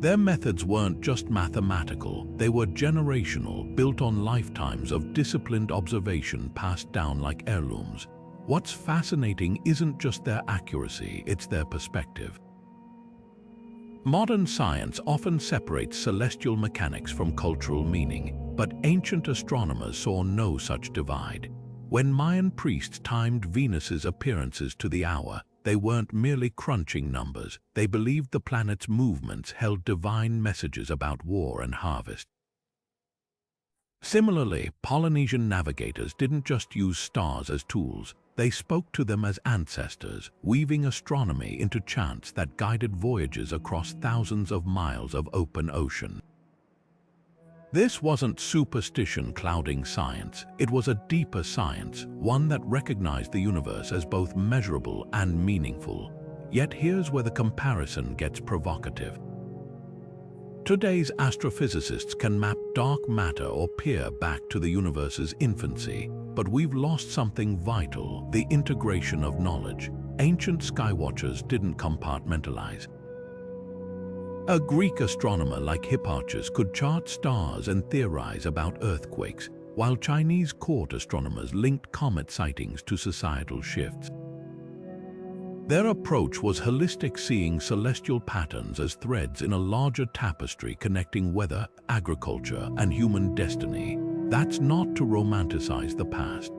Their methods weren't just mathematical, they were generational, built on lifetimes of disciplined observation passed down like heirlooms. What's fascinating isn't just their accuracy, it's their perspective. Modern science often separates celestial mechanics from cultural meaning, but ancient astronomers saw no such divide. When Mayan priests timed Venus's appearances to the hour, they weren't merely crunching numbers, they believed the planet's movements held divine messages about war and harvest. Similarly, Polynesian navigators didn't just use stars as tools, they spoke to them as ancestors, weaving astronomy into chants that guided voyages across thousands of miles of open ocean. This wasn't superstition clouding science, it was a deeper science, one that recognized the universe as both measurable and meaningful. Yet here's where the comparison gets provocative. Today's astrophysicists can map dark matter or peer back to the universe's infancy, but we've lost something vital, the integration of knowledge. Ancient skywatchers didn't compartmentalize. A Greek astronomer like Hipparchus could chart stars and theorize about earthquakes, while Chinese court astronomers linked comet sightings to societal shifts. Their approach was holistic, seeing celestial patterns as threads in a larger tapestry connecting weather, agriculture, and human destiny. That's not to romanticize the past.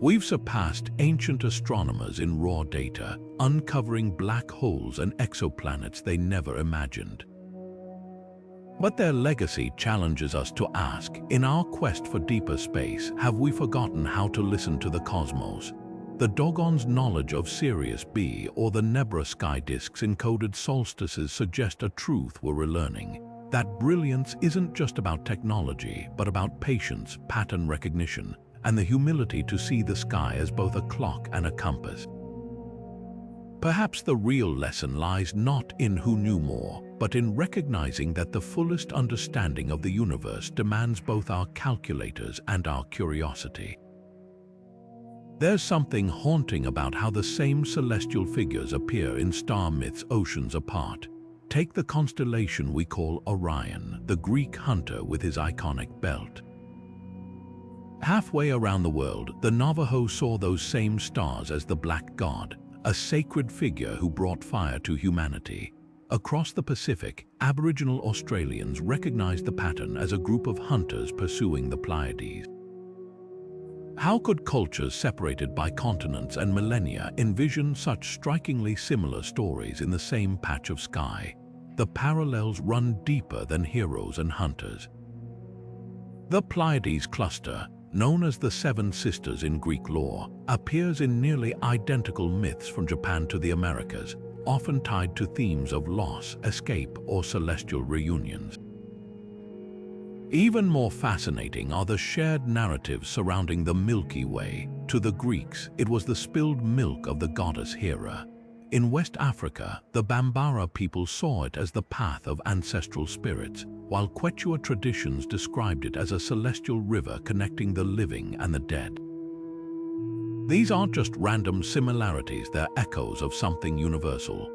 We've surpassed ancient astronomers in raw data, uncovering black holes and exoplanets they never imagined. But their legacy challenges us to ask, in our quest for deeper space, have we forgotten how to listen to the cosmos? The Dogon's knowledge of Sirius B or the Nebra sky disks encoded solstices suggest a truth we're relearning. That brilliance isn't just about technology, but about patience, pattern recognition, and the humility to see the sky as both a clock and a compass. Perhaps the real lesson lies not in who knew more, but in recognizing that the fullest understanding of the universe demands both our calculators and our curiosity. There's something haunting about how the same celestial figures appear in star myths oceans apart. Take the constellation we call Orion, the Greek hunter with his iconic belt. Halfway around the world, the Navajo saw those same stars as the Black God, a sacred figure who brought fire to humanity. Across the Pacific, Aboriginal Australians recognized the pattern as a group of hunters pursuing the Pleiades. How could cultures separated by continents and millennia envision such strikingly similar stories in the same patch of sky? The parallels run deeper than heroes and hunters. The Pleiades cluster, known as the Seven Sisters in Greek lore, appears in nearly identical myths from Japan to the Americas, often tied to themes of loss, escape, or celestial reunions. Even more fascinating are the shared narratives surrounding the Milky Way. To the Greeks, it was the spilled milk of the goddess Hera. In West Africa, the Bambara people saw it as the path of ancestral spirits, while Quechua traditions described it as a celestial river connecting the living and the dead. These aren't just random similarities, they're echoes of something universal.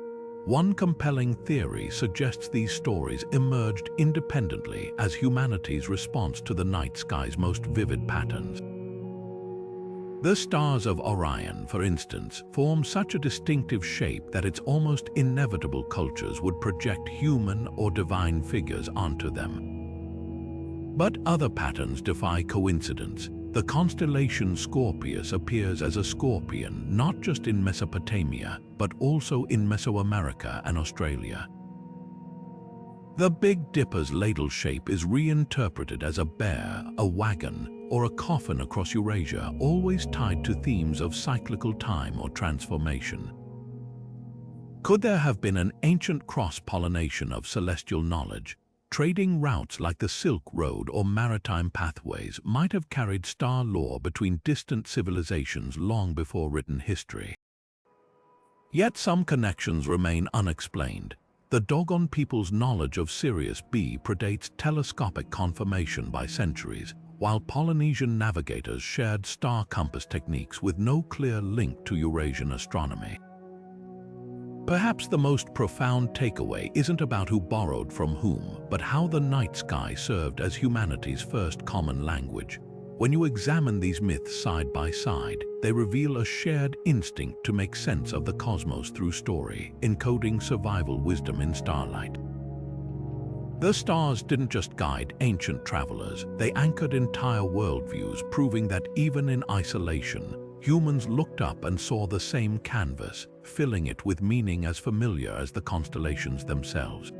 One compelling theory suggests these stories emerged independently as humanity's response to the night sky's most vivid patterns. The stars of Orion, for instance, form such a distinctive shape that it's almost inevitable cultures would project human or divine figures onto them. But other patterns defy coincidence. The constellation Scorpius appears as a scorpion not just in Mesopotamia, but also in Mesoamerica and Australia. The Big Dipper's ladle shape is reinterpreted as a bear, a wagon, or a coffin across Eurasia, always tied to themes of cyclical time or transformation. Could there have been an ancient cross-pollination of celestial knowledge? Trading routes like the Silk Road or maritime pathways might have carried star lore between distant civilizations long before written history. Yet some connections remain unexplained. The Dogon people's knowledge of Sirius B predates telescopic confirmation by centuries, while Polynesian navigators shared star compass techniques with no clear link to Eurasian astronomy. Perhaps the most profound takeaway isn't about who borrowed from whom, but how the night sky served as humanity's first common language. When you examine these myths side by side, they reveal a shared instinct to make sense of the cosmos through story, encoding survival wisdom in starlight. The stars didn't just guide ancient travelers, they anchored entire worldviews, proving that even in isolation, humans looked up and saw the same canvas, filling it with meaning as familiar as the constellations themselves.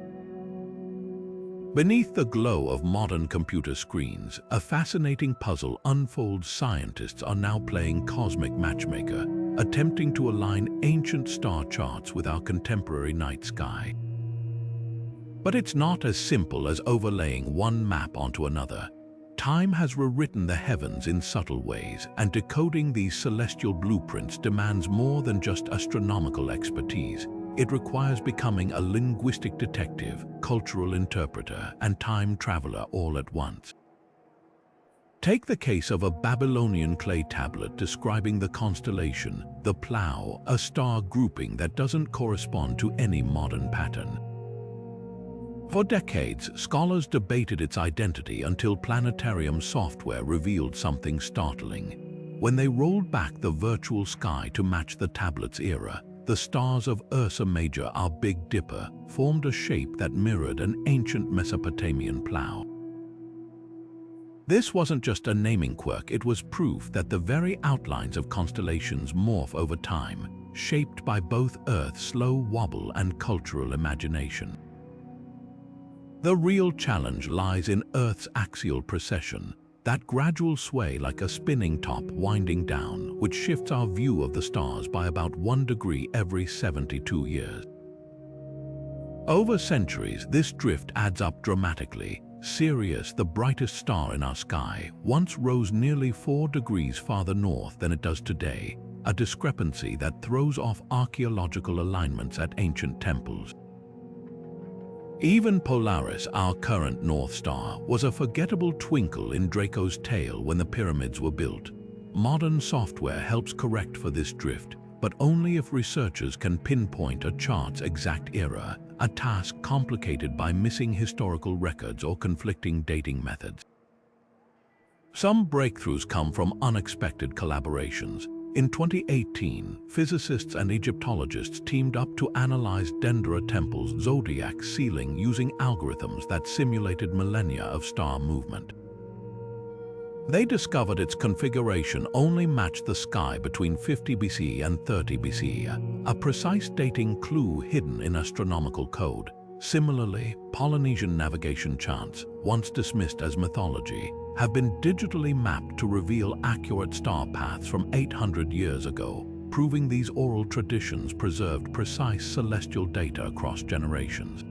Beneath the glow of modern computer screens, a fascinating puzzle unfolds. Scientists are now playing cosmic matchmaker, attempting to align ancient star charts with our contemporary night sky. But it's not as simple as overlaying one map onto another. Time has rewritten the heavens in subtle ways, and decoding these celestial blueprints demands more than just astronomical expertise. It requires becoming a linguistic detective, cultural interpreter, and time traveler all at once. Take the case of a Babylonian clay tablet describing the constellation, the Plough, a star grouping that doesn't correspond to any modern pattern. For decades, scholars debated its identity until planetarium software revealed something startling. When they rolled back the virtual sky to match the tablet's era, the stars of Ursa Major, our Big Dipper, formed a shape that mirrored an ancient Mesopotamian plough. This wasn't just a naming quirk, it was proof that the very outlines of constellations morph over time, shaped by both Earth's slow wobble and cultural imagination. The real challenge lies in Earth's axial precession, that gradual sway like a spinning top winding down, which shifts our view of the stars by about 1 degree every 72 years. Over centuries, this drift adds up dramatically. Sirius, the brightest star in our sky, once rose nearly 4 degrees farther north than it does today, a discrepancy that throws off archaeological alignments at ancient temples. Even Polaris, our current North Star, was a forgettable twinkle in Draco's tail when the pyramids were built. Modern software helps correct for this drift, but only if researchers can pinpoint a chart's exact era, a task complicated by missing historical records or conflicting dating methods. Some breakthroughs come from unexpected collaborations. In 2018, physicists and Egyptologists teamed up to analyze Dendera Temple's Zodiac ceiling using algorithms that simulated millennia of star movement. They discovered its configuration only matched the sky between 50 BC and 30 BC, a precise dating clue hidden in astronomical code. Similarly, Polynesian navigation charts, once dismissed as mythology, have been digitally mapped to reveal accurate star paths from 800 years ago, proving these oral traditions preserved precise celestial data across generations.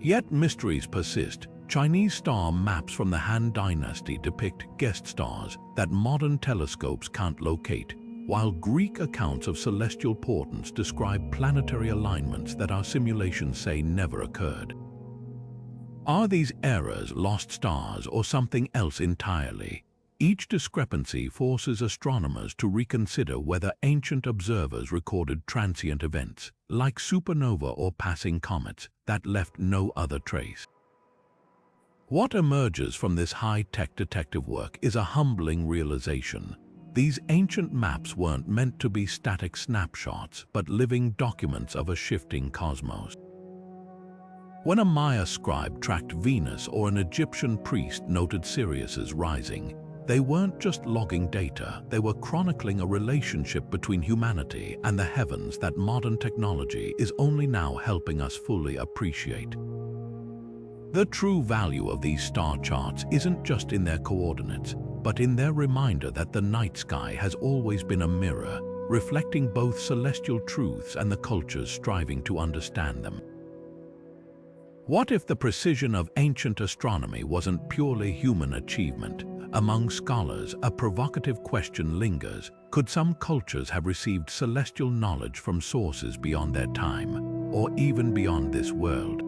Yet mysteries persist. Chinese star maps from the Han Dynasty depict guest stars that modern telescopes can't locate, while Greek accounts of celestial portents describe planetary alignments that our simulations say never occurred. Are these errors lost stars or something else entirely? Each discrepancy forces astronomers to reconsider whether ancient observers recorded transient events, like supernova or passing comets, that left no other trace. What emerges from this high-tech detective work is a humbling realization. These ancient maps weren't meant to be static snapshots, but living documents of a shifting cosmos. When a Maya scribe tracked Venus or an Egyptian priest noted Sirius's rising, They weren't just logging data, they were chronicling a relationship between humanity and the heavens that modern technology is only now helping us fully appreciate. The true value of these star charts isn't just in their coordinates, but in their reminder that the night sky has always been a mirror, reflecting both celestial truths and the cultures striving to understand them. What if the precision of ancient astronomy wasn't purely human achievement? Among scholars, a provocative question lingers. Could some cultures have received celestial knowledge from sources beyond their time, or even beyond this world?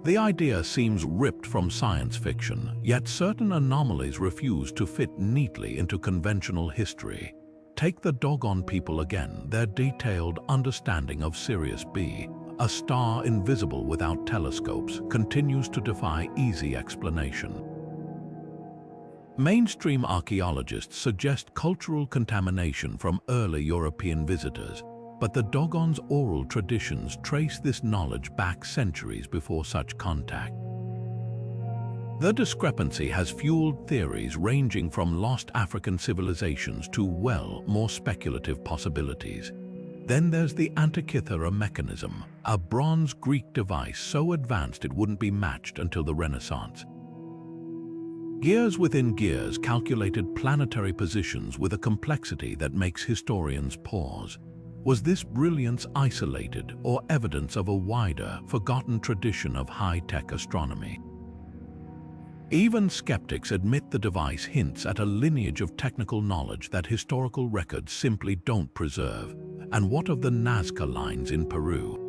The idea seems ripped from science fiction, yet certain anomalies refuse to fit neatly into conventional history. Take the Dogon people again. Their detailed understanding of Sirius B, a star invisible without telescopes, continues to defy easy explanation. Mainstream archaeologists suggest cultural contamination from early European visitors, but the Dogon's oral traditions trace this knowledge back centuries before such contact. The discrepancy has fueled theories ranging from lost African civilizations to, well, more speculative possibilities. Then there's the Antikythera mechanism, a bronze Greek device so advanced it wouldn't be matched until the Renaissance. Gears within gears calculated planetary positions with a complexity that makes historians pause. Was this brilliance isolated or evidence of a wider, forgotten tradition of high-tech astronomy? Even skeptics admit the device hints at a lineage of technical knowledge that historical records simply don't preserve. And what of the Nazca lines in Peru?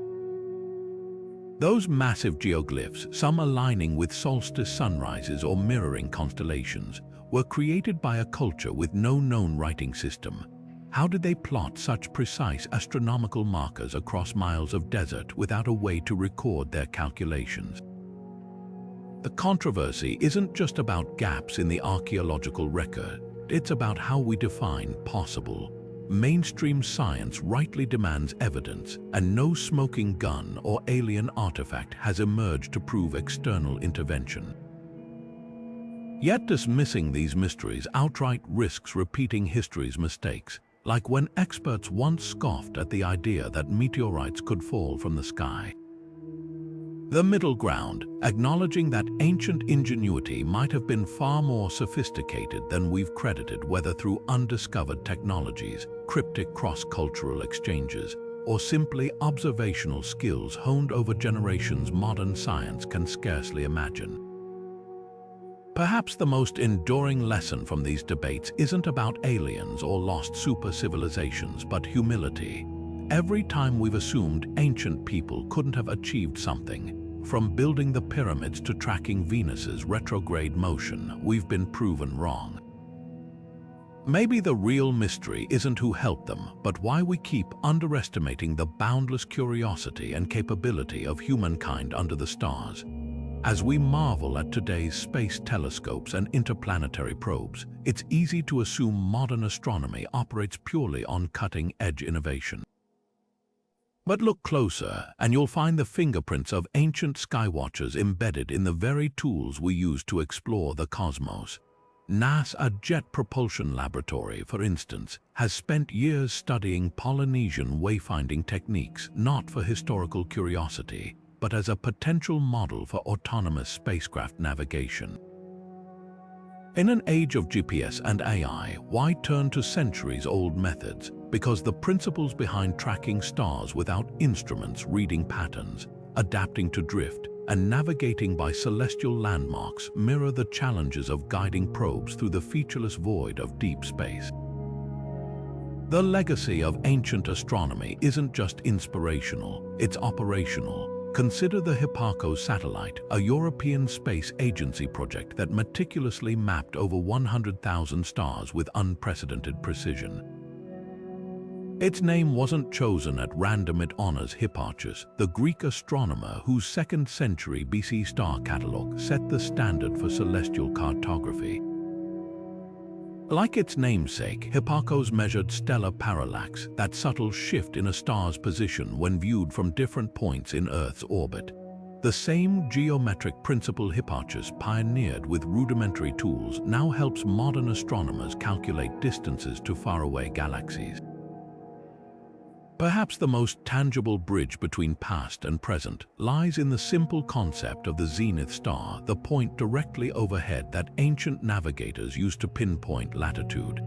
Those massive geoglyphs, some aligning with solstice sunrises or mirroring constellations, were created by a culture with no known writing system. How did they plot such precise astronomical markers across miles of desert without a way to record their calculations? The controversy isn't just about gaps in the archaeological record, it's about how we define possible. Mainstream science rightly demands evidence, and no smoking gun or alien artifact has emerged to prove external intervention. Yet dismissing these mysteries outright risks repeating history's mistakes, like when experts once scoffed at the idea that meteorites could fall from the sky. The middle ground, acknowledging that ancient ingenuity might have been far more sophisticated than we've credited, whether through undiscovered technologies, cryptic cross-cultural exchanges, or simply observational skills honed over generations modern science can scarcely imagine. Perhaps the most enduring lesson from these debates isn't about aliens or lost super-civilizations, but humility. Every time we've assumed ancient people couldn't have achieved something, from building the pyramids to tracking Venus's retrograde motion, we've been proven wrong. Maybe the real mystery isn't who helped them, but why we keep underestimating the boundless curiosity and capability of humankind under the stars. As we marvel at today's space telescopes and interplanetary probes, it's easy to assume modern astronomy operates purely on cutting-edge innovation. But look closer, and you'll find the fingerprints of ancient skywatchers embedded in the very tools we use to explore the cosmos. NASA Jet Propulsion Laboratory, for instance, has spent years studying Polynesian wayfinding techniques not for historical curiosity, but as a potential model for autonomous spacecraft navigation. In an age of GPS and AI, why turn to centuries-old methods? Because the principles behind tracking stars without instruments, reading patterns, adapting to drift, and navigating by celestial landmarks mirror the challenges of guiding probes through the featureless void of deep space. The legacy of ancient astronomy isn't just inspirational, it's operational. Consider the Hipparchus satellite, a European space agency project that meticulously mapped over 100,000 stars with unprecedented precision. Its name wasn't chosen at random, it honors Hipparchus, the Greek astronomer whose 2nd century BC star catalogue set the standard for celestial cartography. Like its namesake, Hipparchus measured stellar parallax, that subtle shift in a star's position when viewed from different points in Earth's orbit. The same geometric principle Hipparchus pioneered with rudimentary tools now helps modern astronomers calculate distances to faraway galaxies. Perhaps the most tangible bridge between past and present lies in the simple concept of the zenith star, the point directly overhead that ancient navigators used to pinpoint latitude.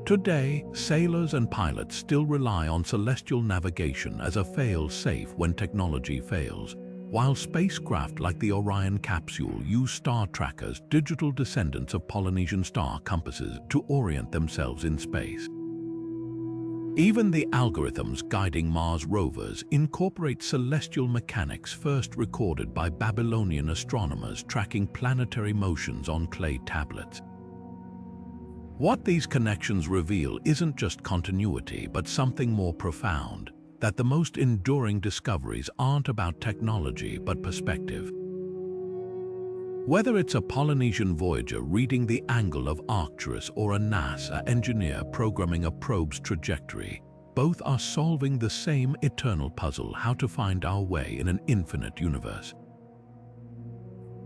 Today, sailors and pilots still rely on celestial navigation as a fail-safe when technology fails, while spacecraft like the Orion capsule use star trackers, digital descendants of Polynesian star compasses, to orient themselves in space. Even the algorithms guiding Mars rovers incorporate celestial mechanics first recorded by Babylonian astronomers tracking planetary motions on clay tablets. What these connections reveal isn't just continuity, but something more profound, that the most enduring discoveries aren't about technology but perspective. Whether it's a Polynesian voyager reading the angle of Arcturus or a NASA engineer programming a probe's trajectory, both are solving the same eternal puzzle: how to find our way in an infinite universe.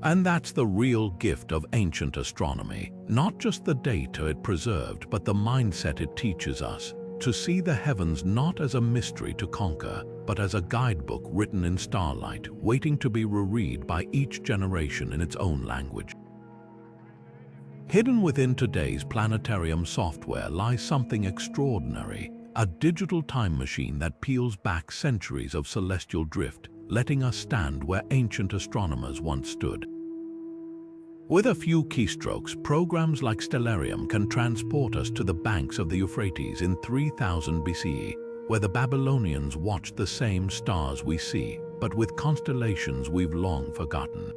And that's the real gift of ancient astronomy, not just the data it preserved, but the mindset it teaches us, to see the heavens not as a mystery to conquer, but as a guidebook written in starlight, waiting to be reread by each generation in its own language. Hidden within today's planetarium software lies something extraordinary, a digital time machine that peels back centuries of celestial drift, letting us stand where ancient astronomers once stood. With a few keystrokes, programs like Stellarium can transport us to the banks of the Euphrates in 3000 BCE, where the Babylonians watched the same stars we see, but with constellations we've long forgotten.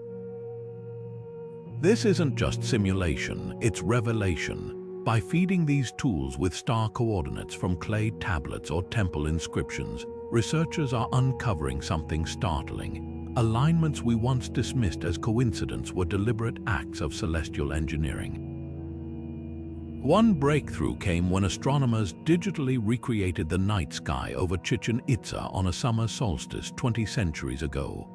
This isn't just simulation, it's revelation. By feeding these tools with star coordinates from clay tablets or temple inscriptions, researchers are uncovering something startling. Alignments we once dismissed as coincidence were deliberate acts of celestial engineering. One breakthrough came when astronomers digitally recreated the night sky over Chichen Itza on a summer solstice 20 centuries ago.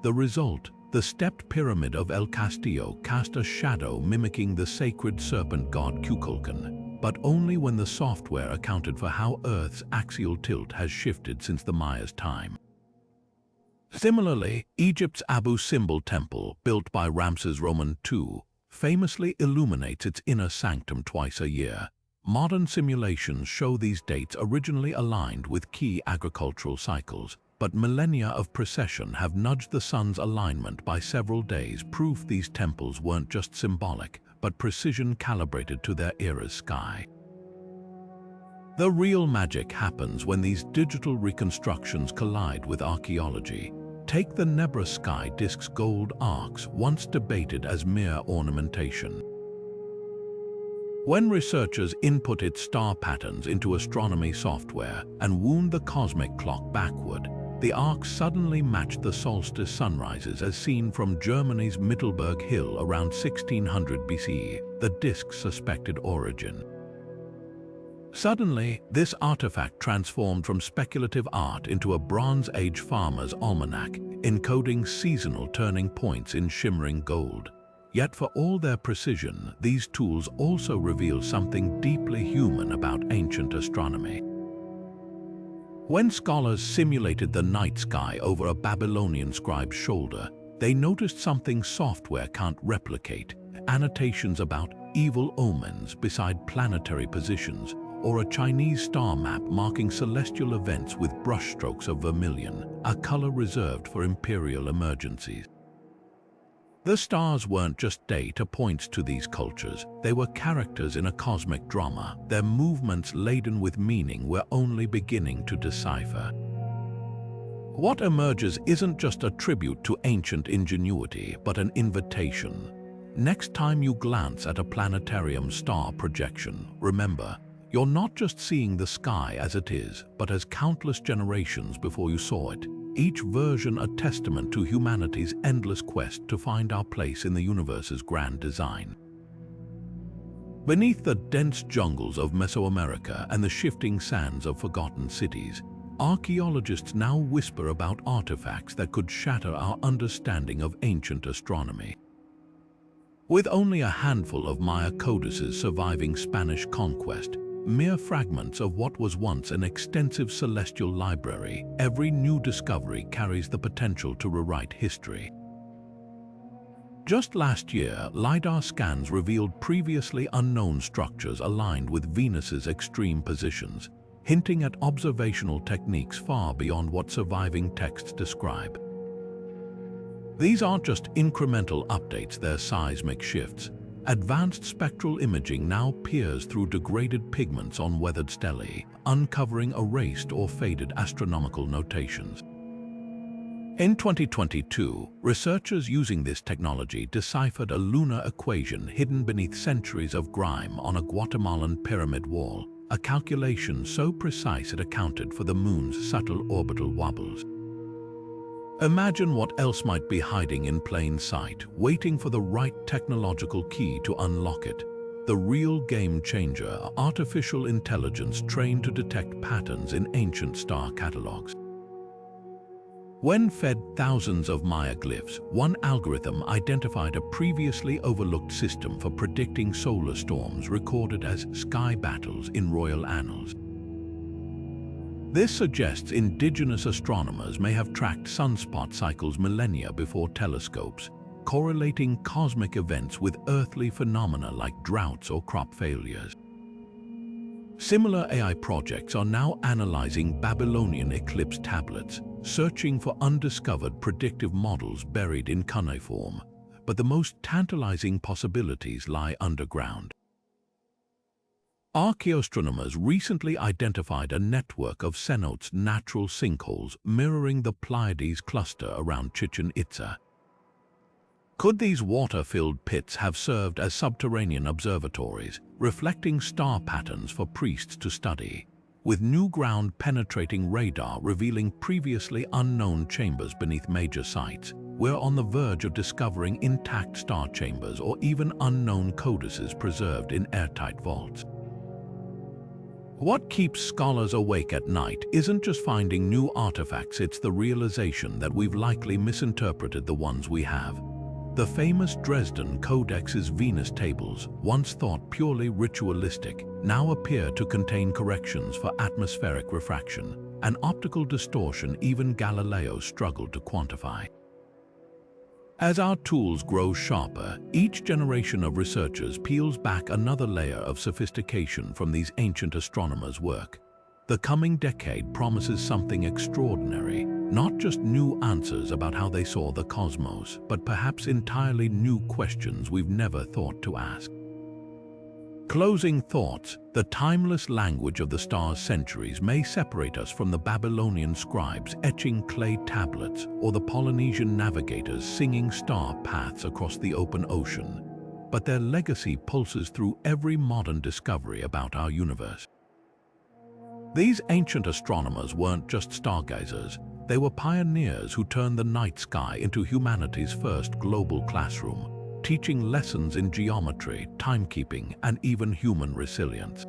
The result, the stepped pyramid of El Castillo, cast a shadow mimicking the sacred serpent god Kukulkan, but only when the software accounted for how Earth's axial tilt has shifted since the Mayas' time. Similarly, Egypt's Abu Simbel temple, built by Ramses Roman II, famously illuminates its inner sanctum twice a year. Modern simulations show these dates originally aligned with key agricultural cycles, but millennia of precession have nudged the sun's alignment by several days, proof these temples weren't just symbolic, but precision calibrated to their era's sky. The real magic happens when these digital reconstructions collide with archaeology. Take the Nebra sky disk's gold arcs, once debated as mere ornamentation. When researchers input its star patterns into astronomy software and wound the cosmic clock backward, the arcs suddenly matched the solstice sunrises as seen from Germany's Mittelberg Hill around 1600 BCE, the disk's suspected origin. Suddenly, this artifact transformed from speculative art into a Bronze Age farmer's almanac, encoding seasonal turning points in shimmering gold. Yet for all their precision, these tools also reveal something deeply human about ancient astronomy. When scholars simulated the night sky over a Babylonian scribe's shoulder, they noticed something software can't replicate: annotations about evil omens beside planetary positions, or a Chinese star map marking celestial events with brushstrokes of vermilion, a color reserved for imperial emergencies. The stars weren't just data points to these cultures, they were characters in a cosmic drama, their movements laden with meaning we're only beginning to decipher. What emerges isn't just a tribute to ancient ingenuity, but an invitation. Next time you glance at a planetarium star projection, remember, you're not just seeing the sky as it is, but as countless generations before you saw it, each version a testament to humanity's endless quest to find our place in the universe's grand design. Beneath the dense jungles of Mesoamerica and the shifting sands of forgotten cities, archaeologists now whisper about artifacts that could shatter our understanding of ancient astronomy. With only a handful of Maya codices surviving Spanish conquest, mere fragments of what was once an extensive celestial library, every new discovery carries the potential to rewrite history. Just last year, LiDAR scans revealed previously unknown structures aligned with Venus's extreme positions, hinting at observational techniques far beyond what surviving texts describe. These aren't just incremental updates, they're seismic shifts. Advanced spectral imaging now peers through degraded pigments on weathered stelae, uncovering erased or faded astronomical notations. In 2022, researchers using this technology deciphered a lunar equation hidden beneath centuries of grime on a Guatemalan pyramid wall, a calculation so precise it accounted for the moon's subtle orbital wobbles. Imagine what else might be hiding in plain sight, waiting for the right technological key to unlock it. The real game changer, artificial intelligence trained to detect patterns in ancient star catalogs. When fed thousands of Maya glyphs, one algorithm identified a previously overlooked system for predicting solar storms recorded as sky battles in royal annals. This suggests indigenous astronomers may have tracked sunspot cycles millennia before telescopes, correlating cosmic events with earthly phenomena like droughts or crop failures. Similar AI projects are now analyzing Babylonian eclipse tablets, searching for undiscovered predictive models buried in cuneiform, but the most tantalizing possibilities lie underground. Archaeoastronomers recently identified a network of cenotes natural sinkholes mirroring the Pleiades cluster around Chichen Itza. Could these water-filled pits have served as subterranean observatories, reflecting star patterns for priests to study, with new ground-penetrating radar revealing previously unknown chambers beneath major sites? We're on the verge of discovering intact star chambers or even unknown codices preserved in airtight vaults. What keeps scholars awake at night isn't just finding new artifacts, it's the realization that we've likely misinterpreted the ones we have. The famous Dresden Codex's Venus tables, once thought purely ritualistic, now appear to contain corrections for atmospheric refraction, an optical distortion even Galileo struggled to quantify. As our tools grow sharper, each generation of researchers peels back another layer of sophistication from these ancient astronomers' work. The coming decade promises something extraordinary, not just new answers about how they saw the cosmos, but perhaps entirely new questions we've never thought to ask. Closing thoughts, the timeless language of the stars' centuries may separate us from the Babylonian scribes etching clay tablets or the Polynesian navigators singing star paths across the open ocean, but their legacy pulses through every modern discovery about our universe. These ancient astronomers weren't just stargazers, they were pioneers who turned the night sky into humanity's first global classroom, teaching lessons in geometry, timekeeping, and even human resilience.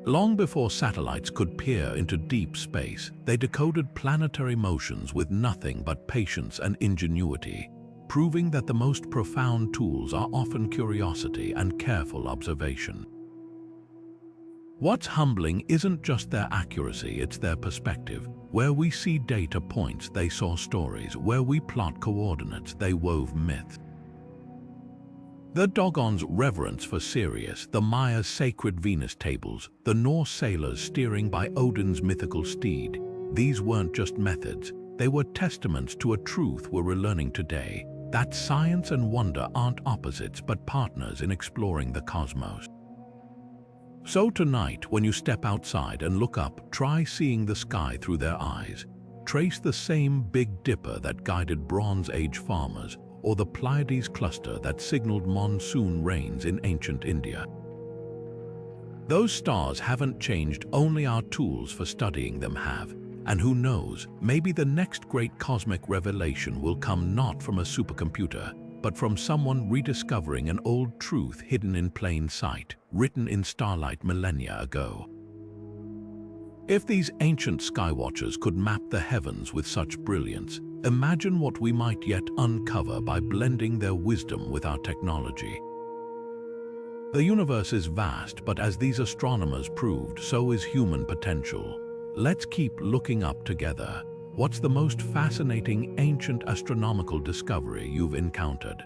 Long before satellites could peer into deep space, they decoded planetary motions with nothing but patience and ingenuity, proving that the most profound tools are often curiosity and careful observation. What's humbling isn't just their accuracy, it's their perspective. Where we see data points, they saw stories. Where we plot coordinates, they wove myths. The Dogon's reverence for Sirius, the Maya's sacred Venus tables, the Norse sailors steering by Odin's mythical steed, these weren't just methods, they were testaments to a truth we're relearning today, that science and wonder aren't opposites but partners in exploring the cosmos. So tonight, when you step outside and look up, try seeing the sky through their eyes. Trace the same Big Dipper that guided Bronze Age farmers, or the Pleiades cluster that signaled monsoon rains in ancient India. Those stars haven't changed, only our tools for studying them have. And who knows, maybe the next great cosmic revelation will come not from a supercomputer, but from someone rediscovering an old truth hidden in plain sight, written in starlight millennia ago. If these ancient skywatchers could map the heavens with such brilliance, imagine what we might yet uncover by blending their wisdom with our technology. The universe is vast, but as these astronomers proved, so is human potential. Let's keep looking up together. What's the most fascinating ancient astronomical discovery you've encountered?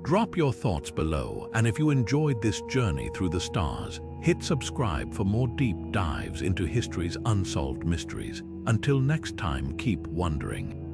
Drop your thoughts below, and if you enjoyed this journey through the stars, hit subscribe for more deep dives into history's unsolved mysteries. Until next time, keep wondering.